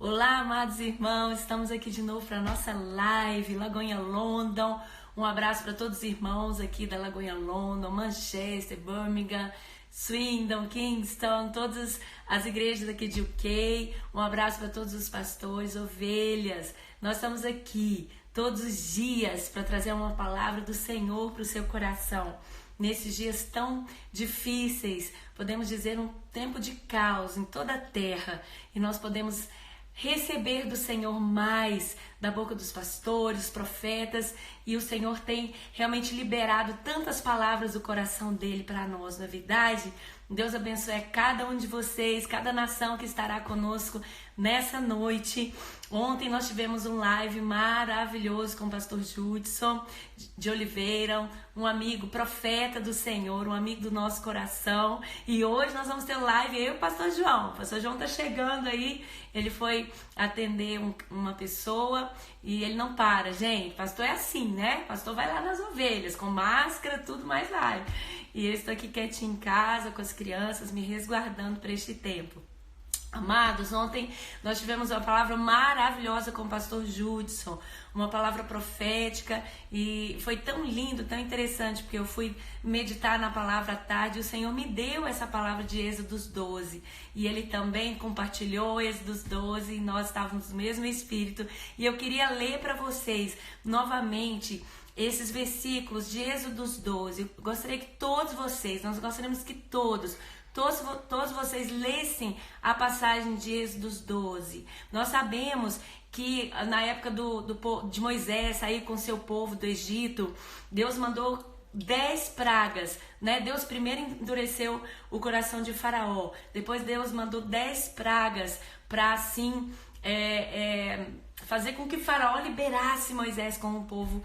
Olá, amados irmãos, estamos aqui de novo para a nossa live Lagoinha London. Um abraço para todos os irmãos aqui da Lagoinha London, Manchester, Birmingham, Swindon, Kingston, todas as igrejas aqui de UK. Um abraço para todos os pastores, ovelhas. Nós estamos aqui todos os dias para trazer uma palavra do Senhor para o seu coração. Nesses dias tão difíceis, podemos dizer um tempo de caos em toda a terra, e nós podemos receber do Senhor mais da boca dos pastores, profetas, e o Senhor tem realmente liberado tantas palavras do coração dele para nós, não é verdade? Deus abençoe a cada um de vocês, cada nação que estará conosco nessa noite. Ontem nós tivemos um live maravilhoso com o pastor Judson de Oliveira, um amigo profeta do Senhor, um amigo do nosso coração. E hoje nós vamos ter live, eu e o pastor João. O pastor João tá chegando aí, ele foi atender uma pessoa e ele não para, gente. Pastor é assim, né? Pastor vai lá nas ovelhas, com máscara, tudo mais vai. E eu estou aqui quietinho em casa, com as crianças, me resguardando para este tempo. Amados, ontem nós tivemos uma palavra maravilhosa com o pastor Judson, uma palavra profética, e foi tão lindo, tão interessante, porque eu fui meditar na palavra à tarde e o Senhor me deu essa palavra de Êxodos 12, e ele também compartilhou Êxodos 12, e nós estávamos no mesmo espírito, e eu queria ler para vocês novamente esses versículos de Êxodos 12. Eu gostaria que todos vocês, nós gostaríamos que todos vocês lessem a passagem de Êxodos 12. Nós sabemos que na época de Moisés sair com seu povo do Egito, Deus mandou 10 pragas, né? Deus primeiro endureceu o coração de Faraó, depois Deus mandou 10 pragas para assim fazer com que Faraó liberasse Moisés com o povo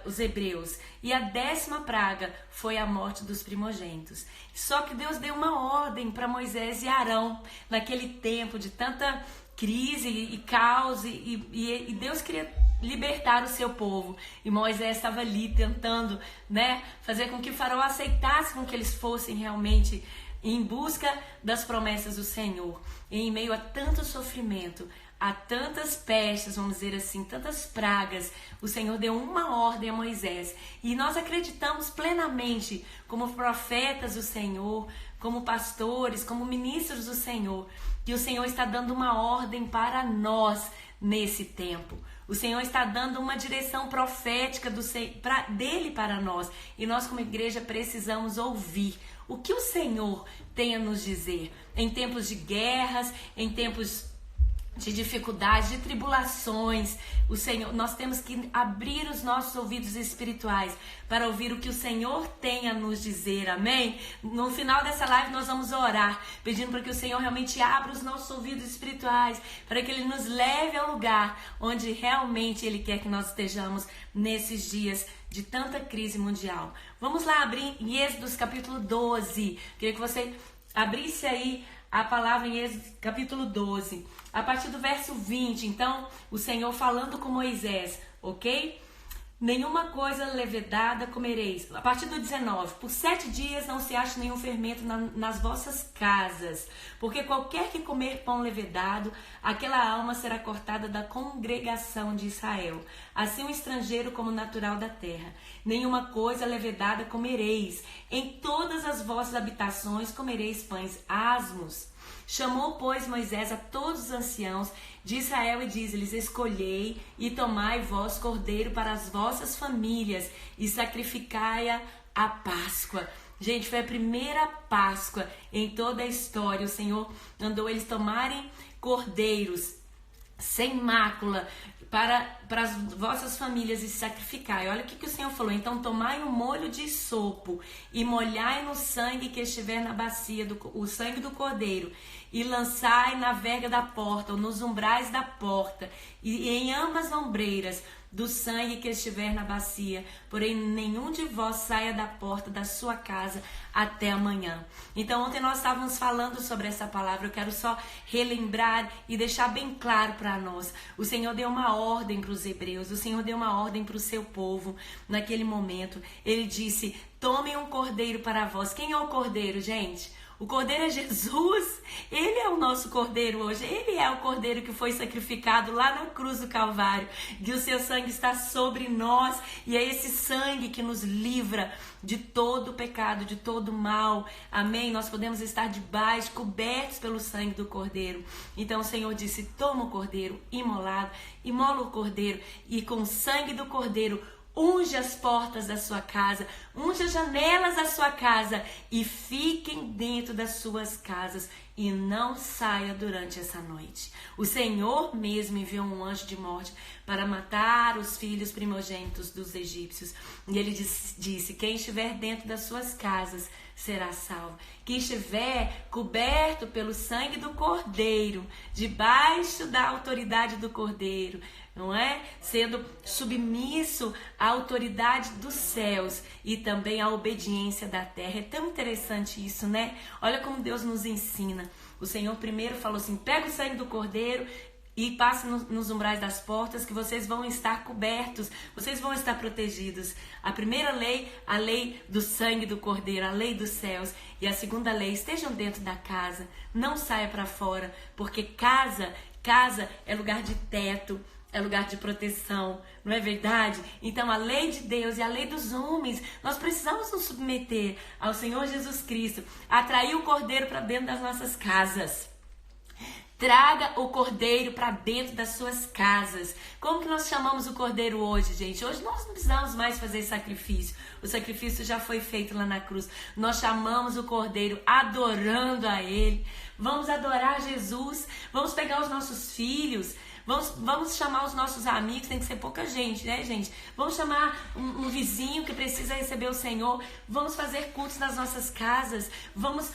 os hebreus. E a 10ª praga foi a morte dos primogênitos. Só que Deus deu uma ordem para Moisés e Arão naquele tempo de tanta crise e caos, e Deus queria libertar o seu povo, e Moisés estava ali tentando, né, fazer com que Faraó aceitasse com que eles fossem realmente em busca das promessas do Senhor. E em meio a tanto sofrimento, há tantas pestes, vamos dizer assim, tantas pragas, o Senhor deu uma ordem a Moisés. E nós acreditamos plenamente, como profetas do Senhor, como pastores, como ministros do Senhor, que o Senhor está dando uma ordem para nós nesse tempo. O Senhor está dando uma direção profética dele para nós. E nós, como igreja, precisamos ouvir o que o Senhor tem a nos dizer. Em tempos de guerras, em tempos de dificuldades, de tribulações, o Senhor, nós temos que abrir os nossos ouvidos espirituais para ouvir o que o Senhor tem a nos dizer, amém? No final dessa live nós vamos orar, pedindo para que o Senhor realmente abra os nossos ouvidos espirituais, para que Ele nos leve ao lugar onde realmente Ele quer que nós estejamos nesses dias de tanta crise mundial. Vamos lá abrir em Êxodos capítulo 12, queria que você abrisse aí a palavra em Êxodo capítulo 12, a partir do verso 20, então, o Senhor falando com Moisés, ok? Nenhuma coisa levedada comereis. A partir do 19, por 7 dias não se ache nenhum fermento nas vossas casas, porque qualquer que comer pão levedado, aquela alma será cortada da congregação de Israel. Assim o estrangeiro como o natural da terra. Nenhuma coisa levedada comereis. Em todas as vossas habitações comereis pães asmos. Chamou, pois, Moisés a todos os anciãos de Israel e diz-lhes: escolhei e tomai vós cordeiro para as vossas famílias e sacrificai-a à Páscoa. Gente, foi a primeira Páscoa em toda a história. O Senhor mandou eles tomarem cordeiros sem mácula para as vossas famílias e sacrificai. Olha o que o Senhor falou. Então tomai um molho de sopo e molhai no sangue que estiver na bacia, o sangue do cordeiro, e lançai na verga da porta, ou nos umbrais da porta, e em ambas as ombreiras do sangue que estiver na bacia, porém nenhum de vós saia da porta da sua casa até amanhã. Então ontem nós estávamos falando sobre essa palavra, eu quero só relembrar e deixar bem claro para nós. O Senhor deu uma ordem para os hebreus, o Senhor deu uma ordem para o seu povo naquele momento. Ele disse: tomem um cordeiro para vós. Quem é o cordeiro, gente? O cordeiro é Jesus. Ele é o nosso cordeiro hoje. Ele é o cordeiro que foi sacrificado lá na cruz do Calvário. E o seu sangue está sobre nós. E é esse sangue que nos livra de todo o pecado, de todo o mal. Amém? Nós podemos estar debaixo, cobertos pelo sangue do cordeiro. Então o Senhor disse: toma o cordeiro imolado, imola o cordeiro, e com o sangue do cordeiro unge as portas da sua casa, unge as janelas da sua casa, e fiquem dentro das suas casas e não saia durante essa noite. O Senhor mesmo enviou um anjo de morte para matar os filhos primogênitos dos egípcios. E ele disse: quem estiver dentro das suas casas será salvo. Quem estiver coberto pelo sangue do Cordeiro, debaixo da autoridade do Cordeiro, não é? Sendo submisso à autoridade dos céus e também à obediência da terra. É tão interessante isso, né? Olha como Deus nos ensina. O Senhor primeiro falou assim: pega o sangue do Cordeiro e passe nos umbrais das portas, que vocês vão estar cobertos, vocês vão estar protegidos. A primeira lei, a lei do sangue do Cordeiro, a lei dos céus. E a segunda lei: estejam dentro da casa, não saia para fora, porque casa é lugar de teto, é lugar de proteção, não é verdade? Então a lei de Deus e a lei dos homens, nós precisamos nos submeter ao Senhor Jesus Cristo, atrair o Cordeiro para dentro das nossas casas. Traga o Cordeiro para dentro das suas casas. Como que nós chamamos o Cordeiro hoje, gente? Hoje nós não precisamos mais fazer sacrifício. O sacrifício já foi feito lá na cruz. Nós chamamos o Cordeiro adorando a Ele. Vamos adorar Jesus. Vamos pegar os nossos filhos. Vamos chamar os nossos amigos, tem que ser pouca gente, né, gente? Vamos chamar um vizinho que precisa receber o Senhor. Vamos fazer cultos nas nossas casas. Vamos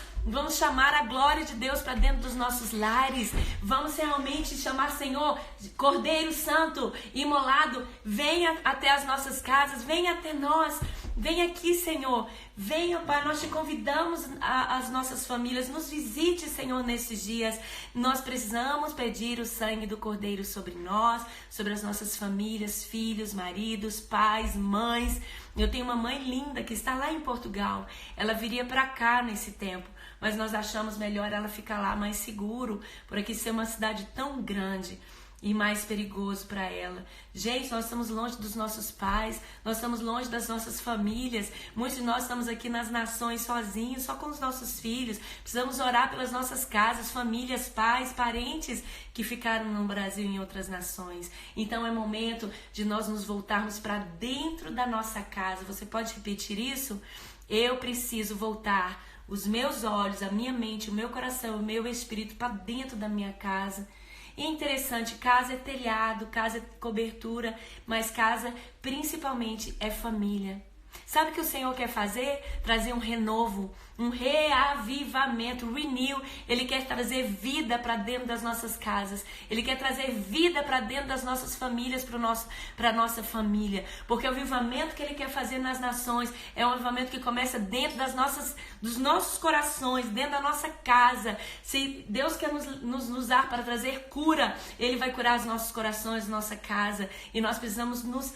chamar a glória de Deus para dentro dos nossos lares. Vamos realmente chamar: Senhor, Cordeiro Santo, imolado, venha até as nossas casas, venha até nós. Vem aqui, Senhor. Venha, Pai, nós te convidamos as nossas famílias. Nos visite, Senhor, nesses dias. Nós precisamos pedir o sangue do Cordeiro sobre nós, sobre as nossas famílias, filhos, maridos, pais, mães. Eu tenho uma mãe linda que está lá em Portugal. Ela viria para cá nesse tempo, mas nós achamos melhor ela ficar lá mais seguro, por aqui ser uma cidade tão grande e mais perigoso para ela. Gente, nós estamos longe dos nossos pais, nós estamos longe das nossas famílias. Muitos de nós estamos aqui nas nações sozinhos, só com os nossos filhos. Precisamos orar pelas nossas casas, famílias, pais, parentes que ficaram no Brasil e em outras nações. Então é momento de nós nos voltarmos para dentro da nossa casa. Você pode repetir isso? Eu preciso voltar os meus olhos, a minha mente, o meu coração, o meu espírito para dentro da minha casa. E é interessante, casa é telhado, casa é cobertura, mas casa principalmente é família. Sabe o que o Senhor quer fazer? Trazer um renovo, um reavivamento, renew. Ele quer trazer vida para dentro das nossas casas. Ele quer trazer vida para dentro das nossas famílias, para a nossa família. Porque o avivamento que Ele quer fazer nas nações é um avivamento que começa dentro dos nossos corações, dentro da nossa casa. Se Deus quer nos usar para trazer cura, Ele vai curar os nossos corações, nossa casa. E nós precisamos nos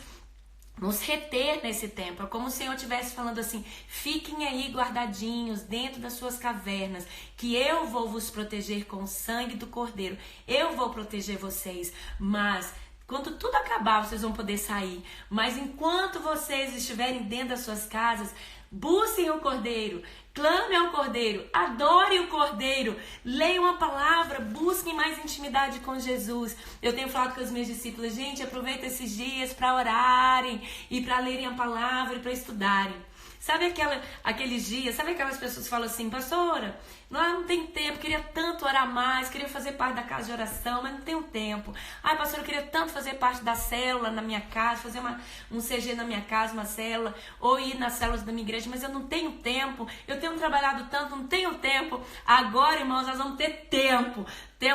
reter nesse tempo. É como o Senhor estivesse falando assim: fiquem aí guardadinhos dentro das suas cavernas, que eu vou vos proteger com o sangue do Cordeiro. Eu vou proteger vocês, mas quando tudo acabar, vocês vão poder sair. Mas enquanto vocês estiverem dentro das suas casas, busquem o Cordeiro, clame ao Cordeiro, adore o Cordeiro, leiam a palavra, busquem mais intimidade com Jesus. Eu tenho falado com os meus discípulos: gente, aproveita esses dias para orarem e para lerem a palavra e para estudarem. Sabe aqueles dias, sabe aquelas pessoas que falam assim: pastora, não tem tempo, queria tanto orar mais, queria fazer parte da casa de oração, mas não tenho tempo. Ai, pastora, eu queria tanto fazer parte da célula na minha casa, fazer um CG na minha casa, uma célula, ou ir nas células da minha igreja, mas eu não tenho tempo, eu tenho trabalhado tanto, não tenho tempo. Agora, irmãos, nós vamos ter tempo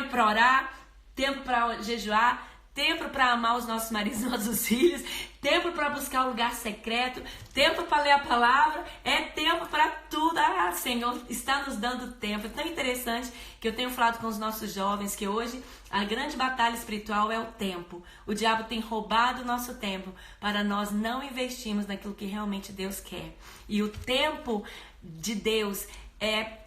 para orar, tempo para jejuar, tempo para amar os nossos maridos e nossos filhos, tempo para buscar um lugar secreto, tempo para ler a palavra, é tempo para tudo. Ah, Senhor, está nos dando tempo. É tão interessante que eu tenho falado com os nossos jovens que hoje a grande batalha espiritual é o tempo. O diabo tem roubado o nosso tempo para nós não investirmos naquilo que realmente Deus quer. E o tempo de Deus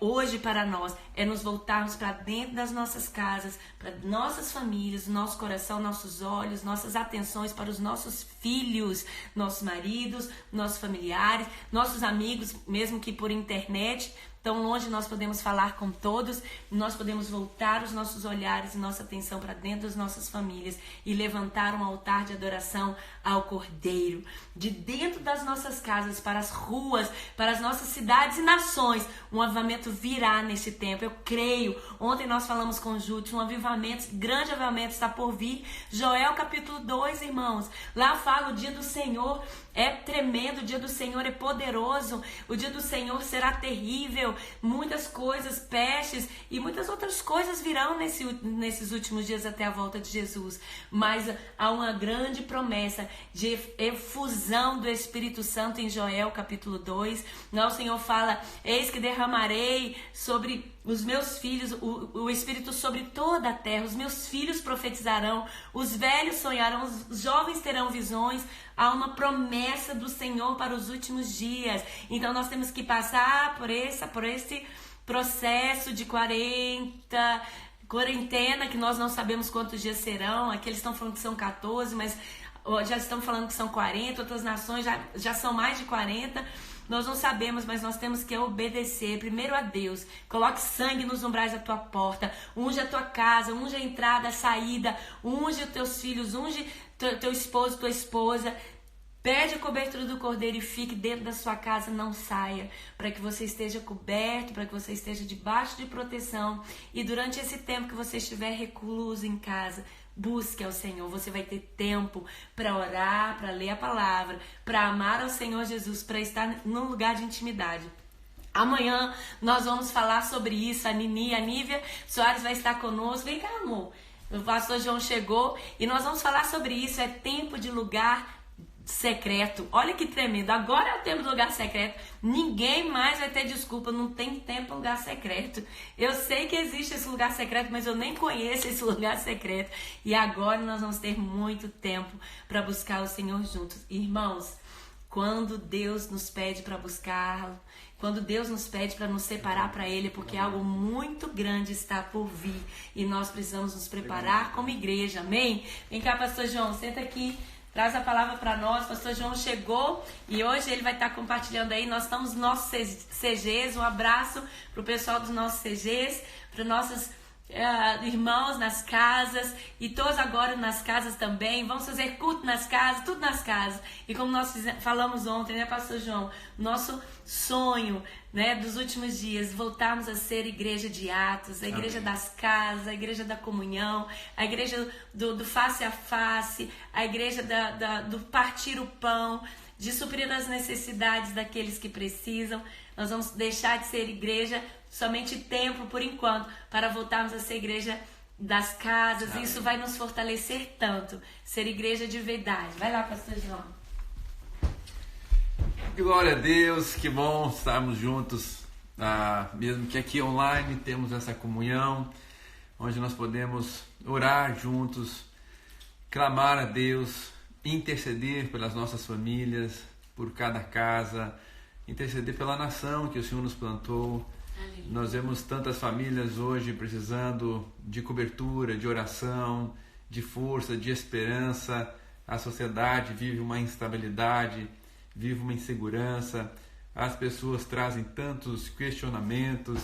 hoje para nós é nos voltarmos para dentro das nossas casas, para nossas famílias, nosso coração, nossos olhos, nossas atenções para os nossos filhos, nossos maridos, nossos familiares, nossos amigos, mesmo que por internet. Tão longe nós podemos falar com todos, nós podemos voltar os nossos olhares e nossa atenção para dentro das nossas famílias e levantar um altar de adoração ao Cordeiro. De dentro das nossas casas, para as ruas, para as nossas cidades e nações, um avivamento virá nesse tempo. Eu creio. Ontem nós falamos com o Júlio, um avivamento, grande avivamento está por vir. Joel capítulo 2, irmãos. Lá fala o dia do Senhor. É tremendo, o dia do Senhor é poderoso, o dia do Senhor será terrível, muitas coisas, pestes e muitas outras coisas virão nesses últimos dias até a volta de Jesus. Mas há uma grande promessa de efusão do Espírito Santo em Joel capítulo 2. Lá o Senhor fala, eis que derramarei sobre os meus filhos, o Espírito sobre toda a terra, os meus filhos profetizarão, os velhos sonharão, os jovens terão visões. Há uma promessa do Senhor para os últimos dias. Então nós temos que passar por esse processo de quarentena, que nós não sabemos quantos dias serão. Aqui eles estão falando que são 14, mas já estão falando que são 40, outras nações já são mais de 40. Nós não sabemos, mas nós temos que obedecer primeiro a Deus. Coloque sangue nos umbrais da tua porta, unge a tua casa, unge a entrada, a saída, unge os teus filhos, unge teu esposo, tua esposa. Pede a cobertura do Cordeiro e fique dentro da sua casa, não saia, para que você esteja coberto, para que você esteja debaixo de proteção. E durante esse tempo que você estiver recluso em casa, busque ao Senhor. Você vai ter tempo para orar, para ler a palavra, para amar ao Senhor Jesus, para estar num lugar de intimidade. Amanhã nós vamos falar sobre isso. A Nívia Soares vai estar conosco. Vem cá, amor. O pastor João chegou e nós vamos falar sobre isso. É tempo de lugar secreto. Olha que tremendo. Agora é o tempo do lugar secreto. Ninguém mais vai ter desculpa. Não tem tempo para lugar secreto. Eu sei que existe esse lugar secreto, mas eu nem conheço esse lugar secreto. E agora nós vamos ter muito tempo para buscar o Senhor juntos. Irmãos, quando Deus nos pede para buscá-lo, quando Deus nos pede para nos separar para Ele, porque algo muito grande está por vir e nós precisamos nos preparar como igreja. Amém? Vem cá, pastor João, senta aqui. Traz a palavra para nós. O pastor João chegou e hoje ele vai estar compartilhando aí. Nós estamos nos nossos CGs. Um abraço para o pessoal dos nossos CGs, para os nossos irmãos nas casas e todos agora nas casas também. Vamos fazer culto nas casas, tudo nas casas. E como nós falamos ontem, né, pastor João? Nosso sonho, né, dos últimos dias, voltarmos a ser igreja de Atos, a igreja das casas, a igreja da comunhão, a igreja do face a face, a igreja do partir o pão, de suprir as necessidades daqueles que precisam. Nós vamos deixar de ser igreja somente tempo, por enquanto, para voltarmos a ser igreja das casas. Amém. Isso vai nos fortalecer tanto, ser igreja de verdade. Vai lá, pastor João. Glória a Deus, que bom estarmos juntos, mesmo que aqui online temos essa comunhão, onde nós podemos orar juntos, clamar a Deus, interceder pelas nossas famílias, por cada casa, interceder pela nação que o Senhor nos plantou. Aleluia. Nós vemos tantas famílias hoje precisando de cobertura, de oração, de força, de esperança. A sociedade vive uma instabilidade, vive uma insegurança. As pessoas trazem tantos questionamentos,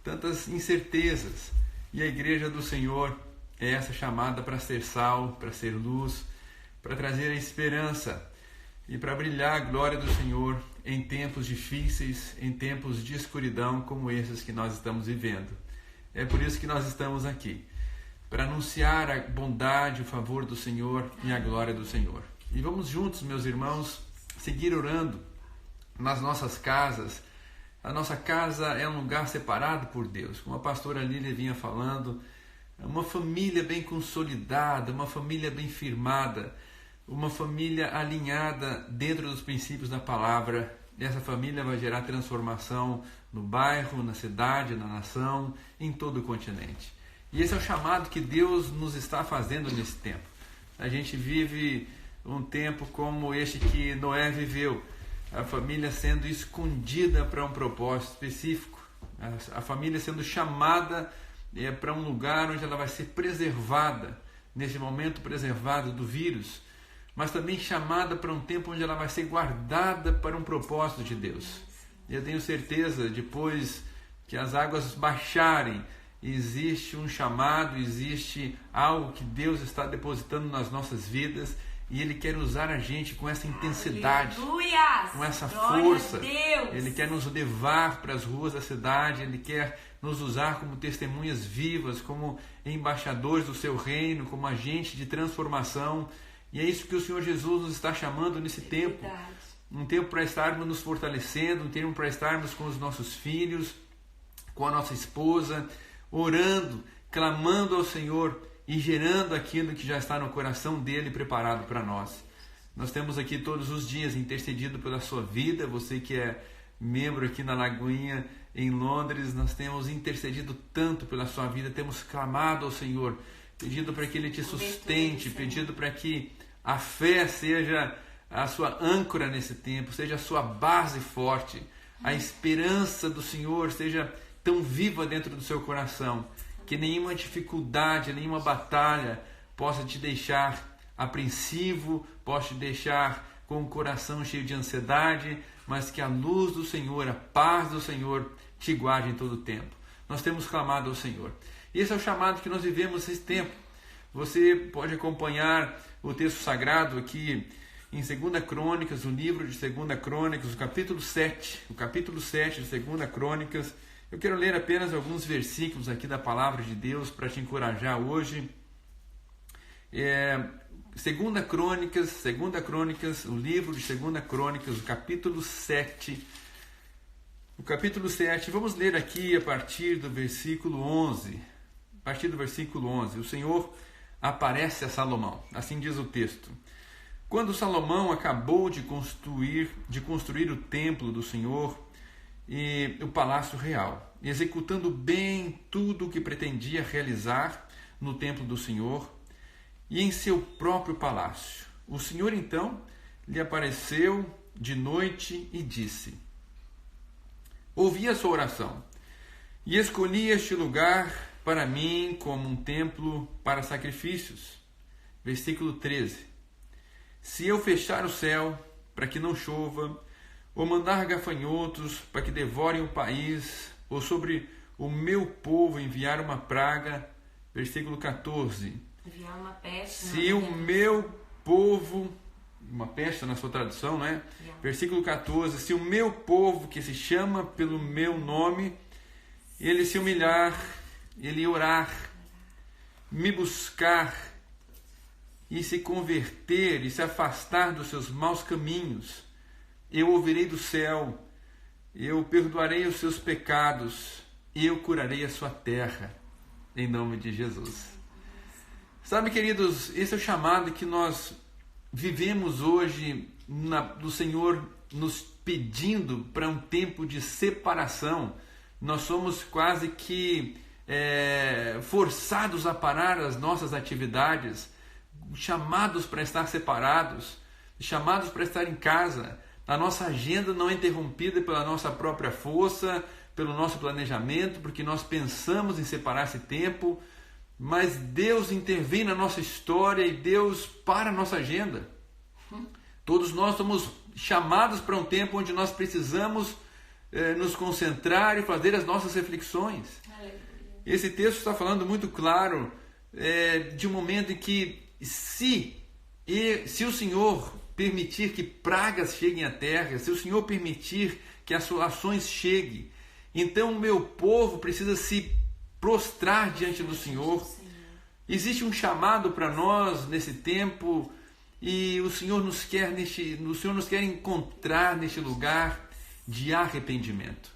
tantas incertezas. E a igreja do Senhor é essa chamada para ser sal, para ser luz, para trazer a esperança e para brilhar a glória do Senhor em tempos difíceis, em tempos de escuridão como esses que nós estamos vivendo. É por isso que nós estamos aqui, para anunciar a bondade, o favor do Senhor e a glória do Senhor. E vamos juntos, meus irmãos, seguir orando nas nossas casas. A nossa casa é um lugar separado por Deus, como a pastora Lília vinha falando, uma família bem consolidada, uma família bem firmada, uma família alinhada dentro dos princípios da palavra. Essa família vai gerar transformação no bairro, na cidade, na nação, em todo o continente. E esse é o chamado que Deus nos está fazendo nesse tempo. A gente vive um tempo como este que Noé viveu, a família sendo escondida para um propósito específico. A família sendo chamada para um lugar onde ela vai ser preservada, nesse momento preservada do vírus, mas também chamada para um tempo onde ela vai ser guardada para um propósito de Deus. Eu tenho certeza, depois que as águas baixarem, existe um chamado, existe algo que Deus está depositando nas nossas vidas, e Ele quer usar a gente com essa intensidade, Aleluia! com essa Glória força. a Deus! Ele quer nos levar para as ruas da cidade, Ele quer nos usar como testemunhas vivas, como embaixadores do seu reino, como agentes de transformação. E é isso que o Senhor Jesus nos está chamando nesse tempo. Verdade. Um tempo para estarmos nos fortalecendo, um tempo para estarmos com os nossos filhos, com a nossa esposa, orando, clamando ao Senhor e gerando aquilo que já está no coração dele preparado para nós. Nós temos aqui todos os dias intercedido pela sua vida. Você que é membro aqui na Lagoinha em Londres, nós temos intercedido tanto pela sua vida, temos clamado ao Senhor, pedido para que Ele te sustente, pedido para que a fé seja a sua âncora nesse tempo, seja a sua base forte, a esperança do Senhor seja tão viva dentro do seu coração, que nenhuma dificuldade, nenhuma batalha possa te deixar apreensivo, possa te deixar com o coração cheio de ansiedade, mas que a luz do Senhor, a paz do Senhor te guarde em todo o tempo. Nós temos clamado ao Senhor. E esse é o chamado que nós vivemos nesse tempo. Você pode acompanhar o texto sagrado aqui em 2 Crônicas, o livro de 2 Crônicas, o capítulo 7 de 2 Crônicas. Eu quero ler apenas alguns versículos aqui da palavra de Deus para te encorajar hoje. 2 Crônicas, o livro de 2 Crônicas, o capítulo 7. O capítulo 7, vamos ler aqui a partir do versículo 11. A partir do versículo 11, o Senhor aparece a Salomão. Assim diz o texto. Quando Salomão acabou de construir o templo do Senhor e o palácio real, executando bem tudo o que pretendia realizar no templo do Senhor e em seu próprio palácio, o Senhor então lhe apareceu de noite e disse: ouvi a sua oração e escolhi este lugar para mim como um templo para sacrifícios. Versículo 13. Se eu fechar o céu para que não chova, ou mandar gafanhotos para que devorem o país, ou sobre o meu povo enviar uma praga, versículo 14. Enviar uma peste. Se o meu povo, uma peste na sua tradução, né? Versículo 14. Se o meu povo, que se chama pelo meu nome, ele se humilhar, ele orar, me buscar e se converter e se afastar dos seus maus caminhos, eu ouvirei do céu, eu perdoarei os seus pecados e eu curarei a sua terra, em nome de Jesus. Sabe, queridos, esse é o chamado que nós vivemos hoje do Senhor nos pedindo para um tempo de separação. Nós somos quase que forçados a parar as nossas atividades, chamados para estar separados, chamados para estar em casa. A nossa agenda não é interrompida pela nossa própria força, pelo nosso planejamento, porque nós pensamos em separar esse tempo, mas Deus intervém na nossa história e Deus para a nossa agenda. Todos nós somos chamados para um tempo onde nós precisamos nos concentrar e fazer as nossas reflexões. Esse texto está falando muito claro de um momento em que se o Senhor permitir que pragas cheguem à terra, se o Senhor permitir que as ações cheguem, então o meu povo precisa se prostrar diante do Senhor. Existe um chamado para nós nesse tempo e o Senhor nos quer encontrar neste lugar de arrependimento.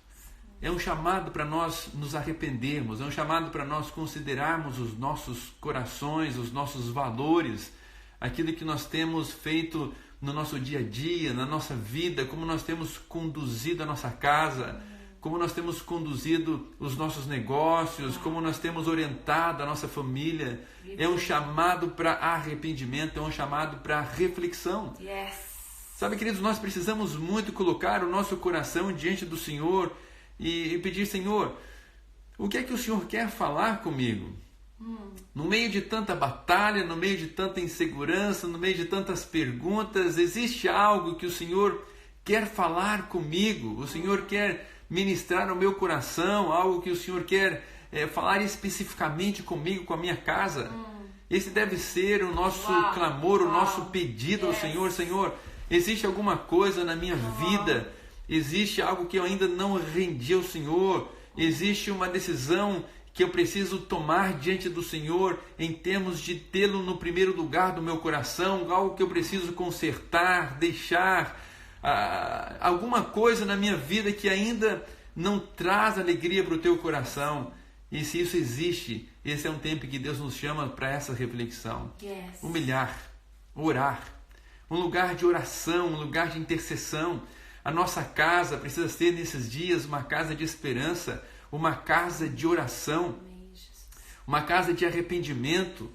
É um chamado para nós nos arrependermos, é um chamado para nós considerarmos os nossos corações, os nossos valores, aquilo que nós temos feito no nosso dia a dia, na nossa vida, como nós temos conduzido a nossa casa, como nós temos conduzido os nossos negócios, como nós temos orientado a nossa família. É um chamado para arrependimento, é um chamado para reflexão. Sabe, queridos, nós precisamos muito colocar o nosso coração diante do Senhor e pedir: Senhor, o que é que o Senhor quer falar comigo? No meio de tanta batalha, no meio de tanta insegurança, no meio de tantas perguntas, existe algo que o Senhor quer falar comigo? O Senhor quer ministrar no meu coração, algo que o Senhor quer falar especificamente comigo, com a minha casa? Esse deve ser o nosso clamor, o nosso pedido ao Senhor. Senhor, existe alguma coisa na minha vida? Existe algo que eu ainda não rendi ao Senhor? Existe uma decisão que eu preciso tomar diante do Senhor em termos de tê-lo no primeiro lugar do meu coração? Algo que eu preciso consertar, deixar? Alguma coisa na minha vida que ainda não traz alegria para o teu coração? E se isso existe, esse é um tempo que Deus nos chama para essa reflexão. Humilhar, orar, um lugar de oração, um lugar de intercessão. A nossa casa precisa ser nesses dias uma casa de esperança, uma casa de oração, uma casa de arrependimento.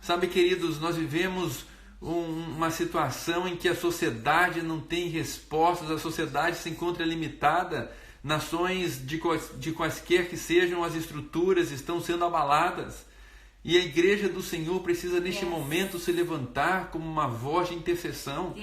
Sabe, queridos, nós vivemos uma situação em que a sociedade não tem respostas, a sociedade se encontra limitada, nações de quaisquer que sejam as estruturas estão sendo abaladas, e a igreja do Senhor precisa neste momento se levantar como uma voz de intercessão.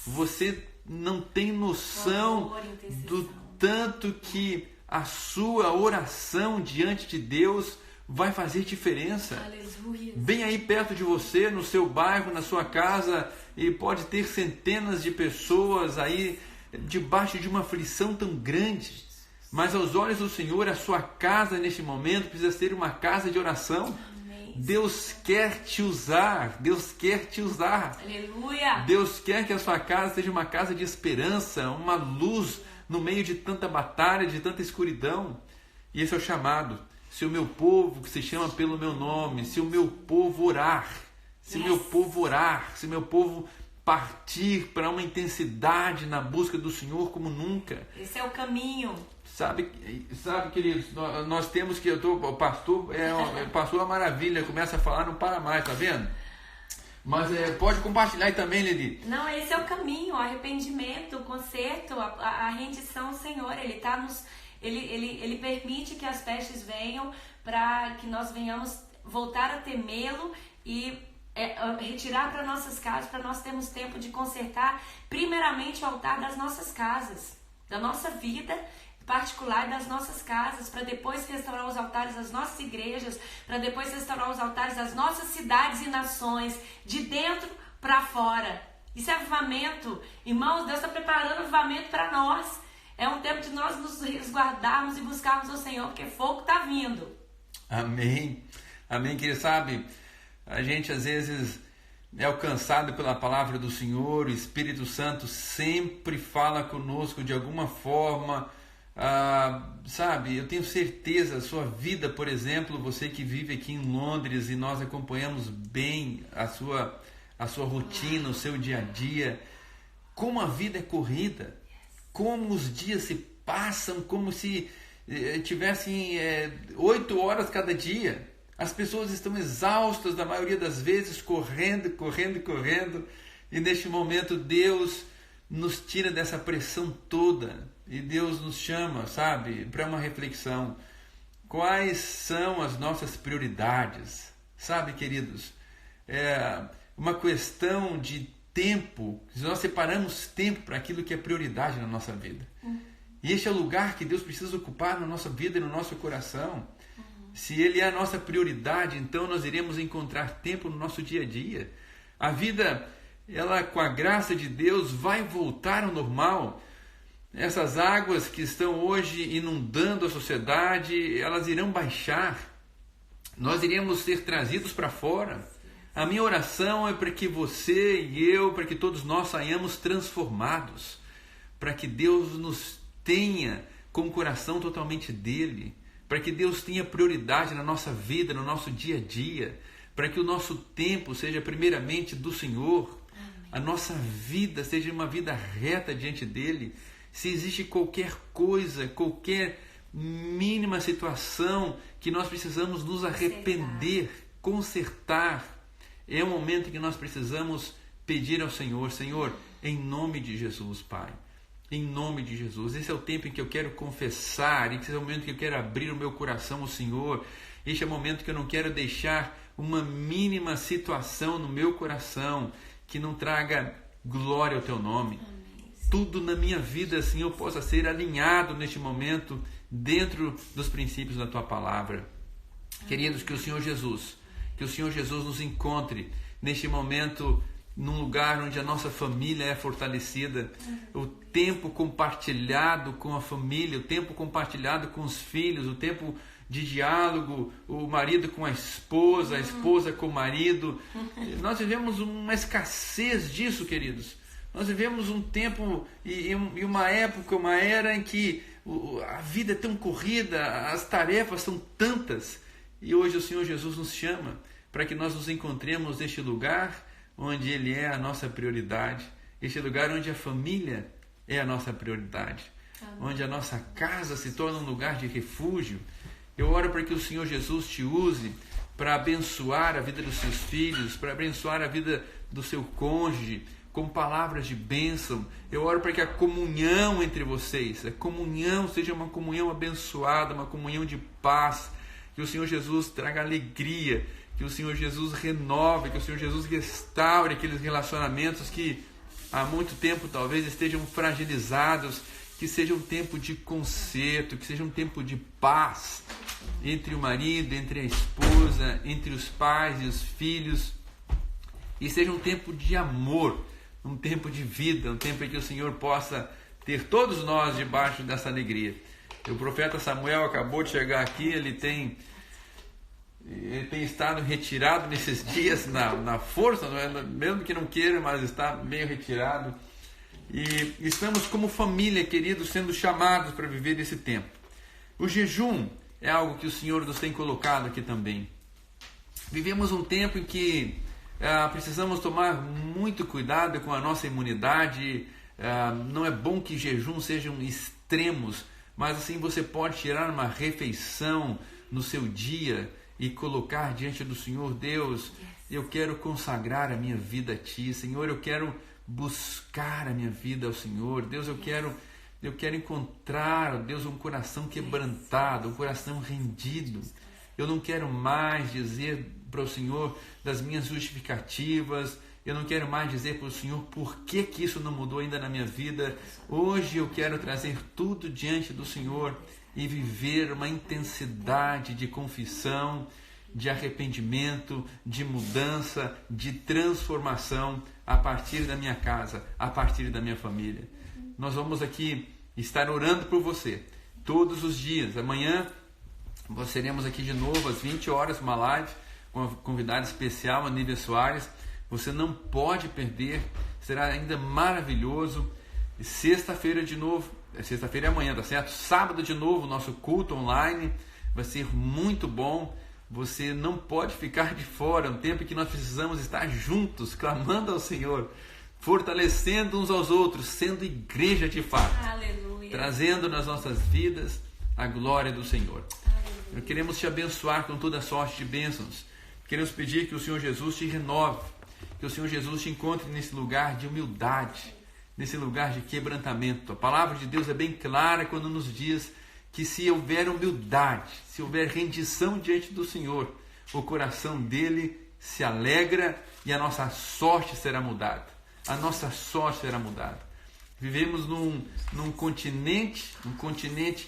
Você não tem noção do tanto que a sua oração diante de Deus vai fazer diferença. Aleluia. Bem aí perto de você, no seu bairro, na sua casa, e pode ter centenas de pessoas aí debaixo de uma aflição tão grande. Mas aos olhos do Senhor, a sua casa neste momento precisa ser uma casa de oração. Amém. Deus quer te usar. Deus quer te usar. Aleluia. Deus quer que a sua casa seja uma casa de esperança, uma luz no meio de tanta batalha, de tanta escuridão. E esse é o chamado. Se o meu povo, que se chama pelo meu nome, se o meu povo orar, se o meu povo orar, se o meu povo partir para uma intensidade na busca do Senhor como nunca. Esse é o caminho. Sabe, queridos, nós temos que... o pastor é uma maravilha, começa a falar, não para mais, tá vendo? Mas pode compartilhar aí também, Lili. Não, esse é o caminho, o arrependimento, o conserto, a rendição ao Senhor. Ele permite que as pestes venham para que nós venhamos voltar a temê-lo e retirar para nossas casas, para nós termos tempo de consertar primeiramente o altar das nossas casas, da nossa vida particular, das nossas casas, para depois restaurar os altares das nossas igrejas, para depois restaurar os altares das nossas cidades e nações, de dentro para fora. Isso é avivamento. Irmãos, Deus está preparando avivamento para nós. É um tempo de nós nos resguardarmos e buscarmos o Senhor, porque fogo está vindo. Amém. Amém, querido. Sabe, a gente às vezes é alcançado pela palavra do Senhor, o Espírito Santo sempre fala conosco de alguma forma. Sabe, eu tenho certeza, a sua vida, por exemplo, você que vive aqui em Londres e nós acompanhamos bem a sua rotina, o seu dia a dia, como a vida é corrida, como os dias se passam, como se tivessem 8 horas cada dia. As pessoas estão exaustas, na maioria das vezes, correndo, e neste momento Deus nos tira dessa pressão toda. E Deus nos chama, sabe, para uma reflexão. Quais são as nossas prioridades? Sabe, queridos, é uma questão de tempo. Nós separamos tempo para aquilo que é prioridade na nossa vida. E este é o lugar que Deus precisa ocupar na nossa vida e no nosso coração. Se Ele é a nossa prioridade, então nós iremos encontrar tempo no nosso dia a dia. A vida, ela, com a graça de Deus, vai voltar ao normal. Essas águas que estão hoje inundando a sociedade, elas irão baixar. Nós iremos ser trazidos para fora. A minha oração é para que você e eu, para que todos nós saiamos transformados, para que Deus nos tenha com o coração totalmente dele, para que Deus tenha prioridade na nossa vida, no nosso dia a dia, para que o nosso tempo seja primeiramente do Senhor, a nossa vida seja uma vida reta diante dele. Se existe qualquer coisa, qualquer mínima situação que nós precisamos nos arrepender, consertar, é o momento em que nós precisamos pedir ao Senhor: Senhor, em nome de Jesus, Pai, em nome de Jesus. Esse é o tempo em que eu quero confessar, esse é o momento que eu quero abrir o meu coração ao Senhor. Este é o momento que eu não quero deixar uma mínima situação no meu coração que não traga glória ao teu nome. Tudo na minha vida, Senhor, possa ser alinhado neste momento dentro dos princípios da tua palavra. Queridos, que o Senhor Jesus nos encontre neste momento num lugar onde a nossa família é fortalecida, o tempo compartilhado com a família, o tempo compartilhado com os filhos, o tempo de diálogo, o marido com a esposa com o marido. Nós vivemos uma escassez disso, queridos. Nós vivemos um tempo e uma época, uma era em que a vida é tão corrida, as tarefas são tantas. E hoje o Senhor Jesus nos chama para que nós nos encontremos neste lugar onde Ele é a nossa prioridade, este lugar onde a família é a nossa prioridade, onde a nossa casa se torna um lugar de refúgio. Eu oro para que o Senhor Jesus te use para abençoar a vida dos seus filhos, para abençoar a vida do seu cônjuge, com palavras de bênção. Eu oro para que a comunhão entre vocês, a comunhão seja uma comunhão abençoada, uma comunhão de paz, que o Senhor Jesus traga alegria, que o Senhor Jesus renove, que o Senhor Jesus restaure aqueles relacionamentos que há muito tempo talvez estejam fragilizados, que seja um tempo de conserto, que seja um tempo de paz entre o marido, entre a esposa, entre os pais e os filhos, e seja um tempo de amor, um tempo de vida, um tempo em que o Senhor possa ter todos nós debaixo dessa alegria. O profeta Samuel acabou de chegar aqui, ele tem estado retirado nesses dias na força, não é? Mesmo que não queira, mas está meio retirado. E estamos como família, queridos, sendo chamados para viver esse tempo. O jejum é algo que o Senhor nos tem colocado aqui também. Vivemos um tempo em que precisamos tomar muito cuidado com a nossa imunidade. Não é bom que jejum sejam extremos, mas assim você pode tirar uma refeição no seu dia e colocar diante do Senhor: Deus, eu quero consagrar a minha vida a Ti. Senhor, eu quero buscar a minha vida ao Senhor. Deus, eu quero encontrar, Deus, um coração quebrantado, um coração rendido. Eu não quero mais dizer para o Senhor das minhas justificativas. Eu não quero mais dizer para o Senhor por que isso não mudou ainda na minha vida. Hoje eu quero trazer tudo diante do Senhor e viver uma intensidade de confissão, de arrependimento, de mudança, de transformação a partir da minha casa, a partir da minha família. Nós vamos aqui estar orando por você todos os dias. Amanhã nós seremos aqui de novo às 20 horas, uma live com uma convidada especial, a Nívia Soares. Você não pode perder, será ainda maravilhoso. E sexta-feira de novo, sexta-feira é amanhã, tá certo? Sábado de novo, nosso culto online vai ser muito bom. Você não pode ficar de fora, é um tempo em que nós precisamos estar juntos, clamando ao Senhor, fortalecendo uns aos outros, sendo igreja de fato. Aleluia. Trazendo nas nossas vidas a glória do Senhor. Aleluia. Queremos te abençoar com toda sorte de bênçãos. Queremos pedir que o Senhor Jesus te renove, que o Senhor Jesus te encontre nesse lugar de humildade, nesse lugar de quebrantamento. A palavra de Deus é bem clara quando nos diz que se houver humildade, se houver rendição diante do Senhor, o coração dele se alegra e a nossa sorte será mudada. A nossa sorte será mudada. Vivemos num continente,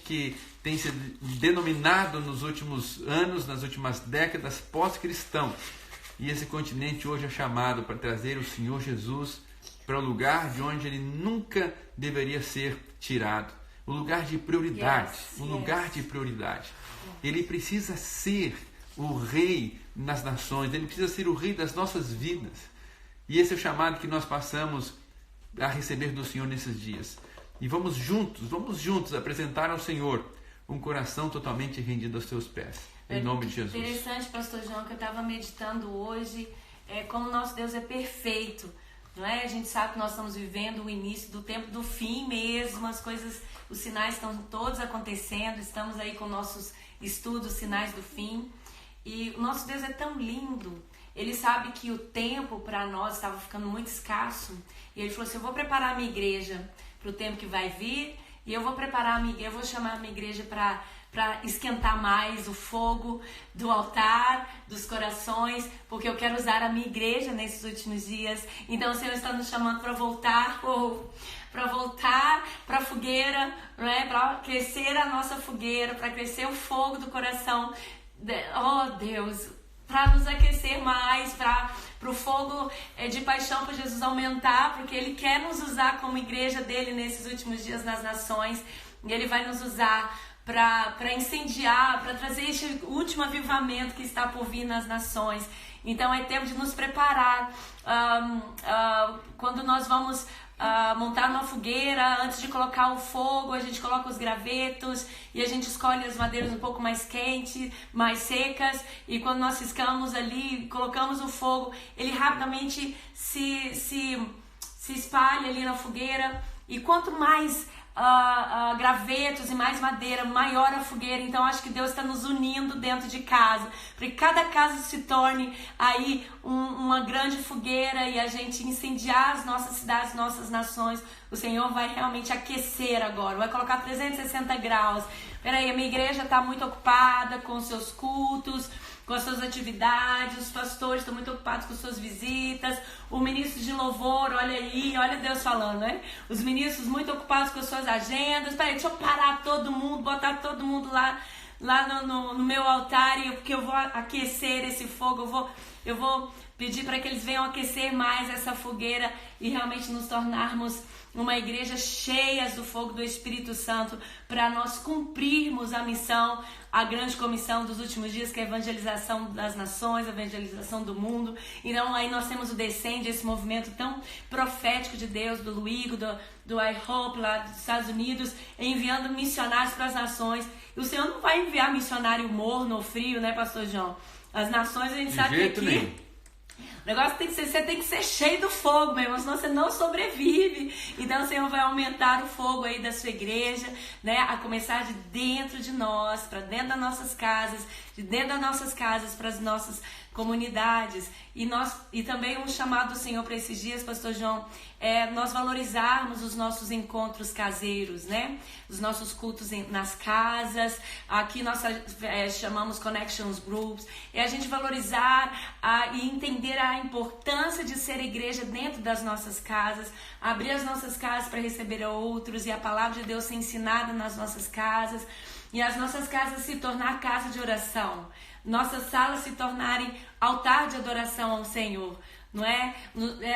que tem sido denominado nos últimos anos, nas últimas décadas, pós-cristão. E esse continente hoje é chamado para trazer o Senhor Jesus para o lugar de onde ele nunca deveria ser tirado. O lugar de prioridade. Lugar de prioridade. Ele precisa ser o rei nas nações. Ele precisa ser o rei das nossas vidas. E esse é o chamado que nós passamos a receber do Senhor nesses dias. E vamos juntos apresentar ao Senhor um coração totalmente rendido aos seus pés. Em nome de Jesus. Interessante, pastor João, que eu estava meditando hoje, como nosso Deus é perfeito. Não é? A gente sabe que nós estamos vivendo o início do tempo do fim mesmo, as coisas, os sinais estão todos acontecendo, estamos aí com nossos estudos, sinais do fim. E o nosso Deus é tão lindo. Ele sabe que o tempo para nós estava ficando muito escasso. E ele falou assim: eu vou preparar a minha igreja para o tempo que vai vir. E eu vou preparar eu vou chamar a minha igreja para esquentar mais o fogo do altar, dos corações, porque eu quero usar a minha igreja nesses últimos dias. Então o Senhor está nos chamando para voltar, para voltar para a fogueira, né? Para crescer a nossa fogueira, para crescer o fogo do coração. Oh Deus, para nos aquecer mais, para o fogo de paixão por Jesus aumentar, porque Ele quer nos usar como igreja dele nesses últimos dias nas nações, e Ele vai nos usar para incendiar, para trazer este último avivamento que está por vir nas nações. Então é tempo de nos preparar. Quando nós vamos montar uma fogueira, antes de colocar o fogo, a gente coloca os gravetos e a gente escolhe as madeiras um pouco mais quentes, mais secas, e quando nós riscamos ali, colocamos o fogo, ele rapidamente se espalha ali na fogueira, e quanto mais gravetos e mais madeira, maior a fogueira. Então acho que Deus está nos unindo dentro de casa, para que cada casa se torne aí uma grande fogueira, e a gente incendiar as nossas cidades, nossas nações. O Senhor vai realmente aquecer agora, vai colocar 360 graus. Peraí, a minha igreja está muito ocupada com os seus cultos, com as suas atividades, os pastores estão muito ocupados com suas visitas, o ministro de louvor, olha aí, olha Deus falando, né? Os ministros muito ocupados com as suas agendas. Peraí, deixa eu parar todo mundo, botar todo mundo lá no meu altar, porque eu vou aquecer esse fogo, eu vou pedir para que eles venham aquecer mais essa fogueira e realmente nos tornarmos uma igreja cheia do fogo do Espírito Santo, para nós cumprirmos a missão, a grande comissão dos últimos dias, que é a evangelização das nações, a evangelização do mundo. Então aí nós temos o Descende, esse movimento tão profético de Deus, do Luigo, do I Hope lá dos Estados Unidos, enviando missionários para as nações. E o Senhor não vai enviar missionário morno ou frio, né, pastor João? As nações, a gente sabe que aqui o negócio tem que ser, você tem que ser cheio do fogo, meu irmão, senão você não sobrevive. Então o Senhor vai aumentar o fogo aí da sua igreja, né? A começar de dentro de nós, para dentro das nossas casas, de dentro das nossas casas para as nossas comunidades. E também um chamado do Senhor para esses dias, pastor João, é nós valorizarmos os nossos encontros caseiros, né? Os nossos cultos nas casas. Aqui nós chamamos Connections Groups. É a gente valorizar e entender a importância de ser igreja dentro das nossas casas, abrir as nossas casas para receber outros, e a palavra de Deus ser ensinada nas nossas casas, e as nossas casas se tornar casa de oração, nossas salas se tornarem altar de adoração ao Senhor, não é?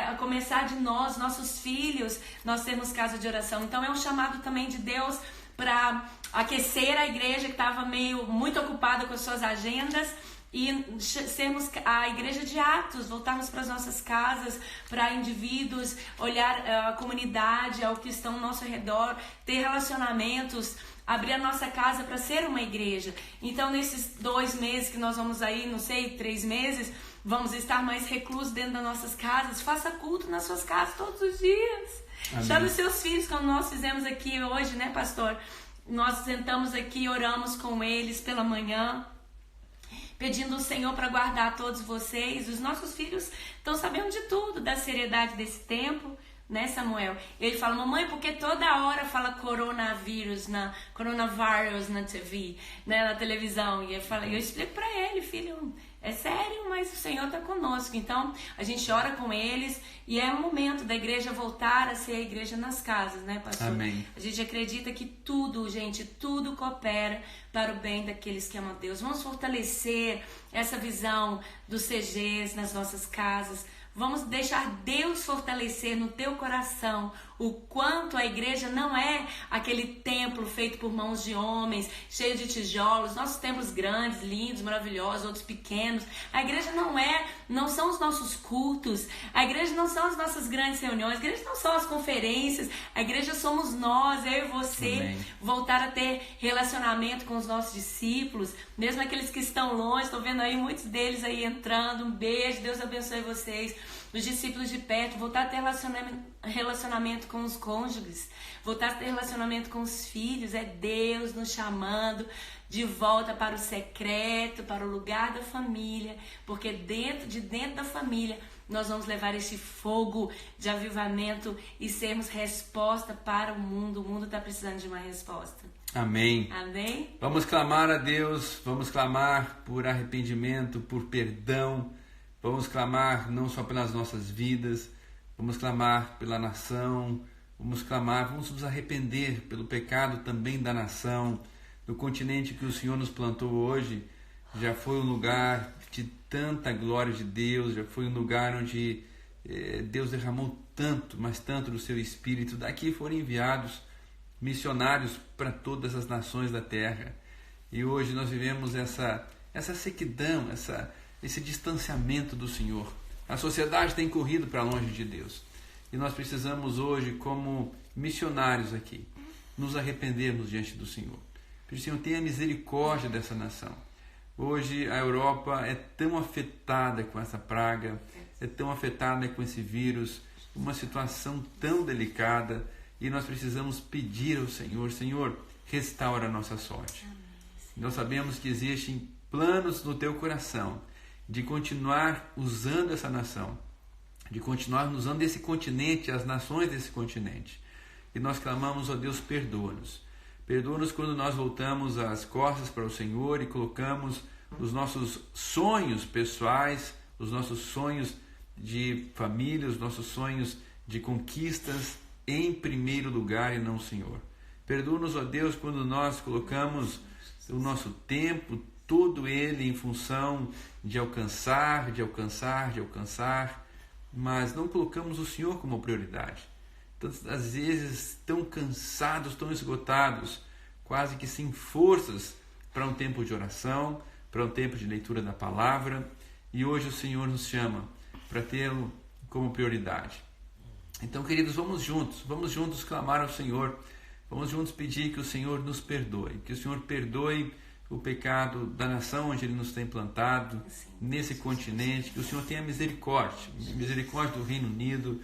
A começar de nós, nossos filhos, nós temos casa de oração. Então é um chamado também de Deus para aquecer a igreja que estava muito ocupada com as suas agendas, e sermos a igreja de Atos, voltarmos para as nossas casas, para indivíduos, olhar a comunidade, ao que estão ao nosso redor, ter relacionamentos, abrir a nossa casa para ser uma igreja. Então nesses 2 meses que nós vamos aí, não sei, 3 meses, vamos estar mais reclusos dentro das nossas casas. Faça culto nas suas casas todos os dias. Amém. Chame os seus filhos, como nós fizemos aqui hoje, né, pastor? Nós sentamos aqui, oramos com eles pela manhã, pedindo ao Senhor para guardar todos vocês. Os nossos filhos estão sabendo de tudo, da seriedade desse tempo, né, Samuel? Ele fala: mamãe, porque toda hora fala coronavírus na TV, né, na televisão? E eu explico para ele: filho, é sério, mas o Senhor está conosco. Então a gente ora com eles, e é o momento da igreja voltar a ser a igreja nas casas, né, pastor? Amém. A gente acredita que tudo, gente, tudo coopera para o bem daqueles que amam a Deus. Vamos fortalecer essa visão dos CGs nas nossas casas. Vamos deixar Deus fortalecer no teu coração o quanto a igreja não é aquele templo feito por mãos de homens, cheio de tijolos, nossos templos grandes, lindos, maravilhosos, outros pequenos. A igreja não são os nossos cultos, a igreja não são as nossas grandes reuniões, a igreja não são as conferências, a igreja somos nós, eu e você. Amém. Voltar a ter relacionamento com os nossos discípulos, mesmo aqueles que estão longe. Estou vendo aí muitos deles aí entrando. Um beijo, Deus abençoe vocês. Os discípulos de perto, voltar a ter relacionamento com os cônjuges, voltar a ter relacionamento com os filhos. É Deus nos chamando de volta para o secreto, para o lugar da família, porque dentro da família nós vamos levar este fogo de avivamento e sermos resposta para o mundo. O mundo está precisando de uma resposta. Amém. Amém? Vamos clamar a Deus, vamos clamar por arrependimento, por perdão, vamos clamar não só pelas nossas vidas, vamos clamar pela nação, vamos nos arrepender pelo pecado também da nação. No continente que o Senhor nos plantou hoje, já foi um lugar de tanta glória de Deus, já foi um lugar onde Deus derramou tanto, mas tanto do seu Espírito. Daqui foram enviados missionários para todas as nações da terra. E hoje nós vivemos essa sequidão, esse distanciamento do Senhor. A sociedade tem corrido para longe de Deus. E nós precisamos hoje, como missionários aqui, nos arrependermos diante do Senhor. Pedir, Senhor, tenha misericórdia dessa nação. Hoje a Europa é tão afetada com essa praga, é tão afetada com esse vírus, uma situação tão delicada, e nós precisamos pedir ao Senhor, Senhor, restaura a nossa sorte. Nós sabemos que existem planos no teu coração de continuar usando essa nação, de continuar usando esse continente, as nações desse continente. E nós clamamos, ó Deus, perdoa-nos. Perdoa-nos quando nós voltamos as costas para o Senhor e colocamos os nossos sonhos pessoais, os nossos sonhos de família, os nossos sonhos de conquistas em primeiro lugar e não o Senhor. Perdoa-nos, ó Deus, quando nós colocamos o nosso tempo, todo ele em função de alcançar, mas não colocamos o Senhor como prioridade. Tantas vezes tão cansados, tão esgotados, quase que sem forças para um tempo de oração, para um tempo de leitura da palavra, e hoje o Senhor nos chama para tê-lo como prioridade. Então, queridos, vamos juntos clamar ao Senhor, vamos juntos pedir que o Senhor nos perdoe, que o Senhor perdoe o pecado da nação onde Ele nos tem plantado, nesse continente, que o Senhor tenha misericórdia do Reino Unido,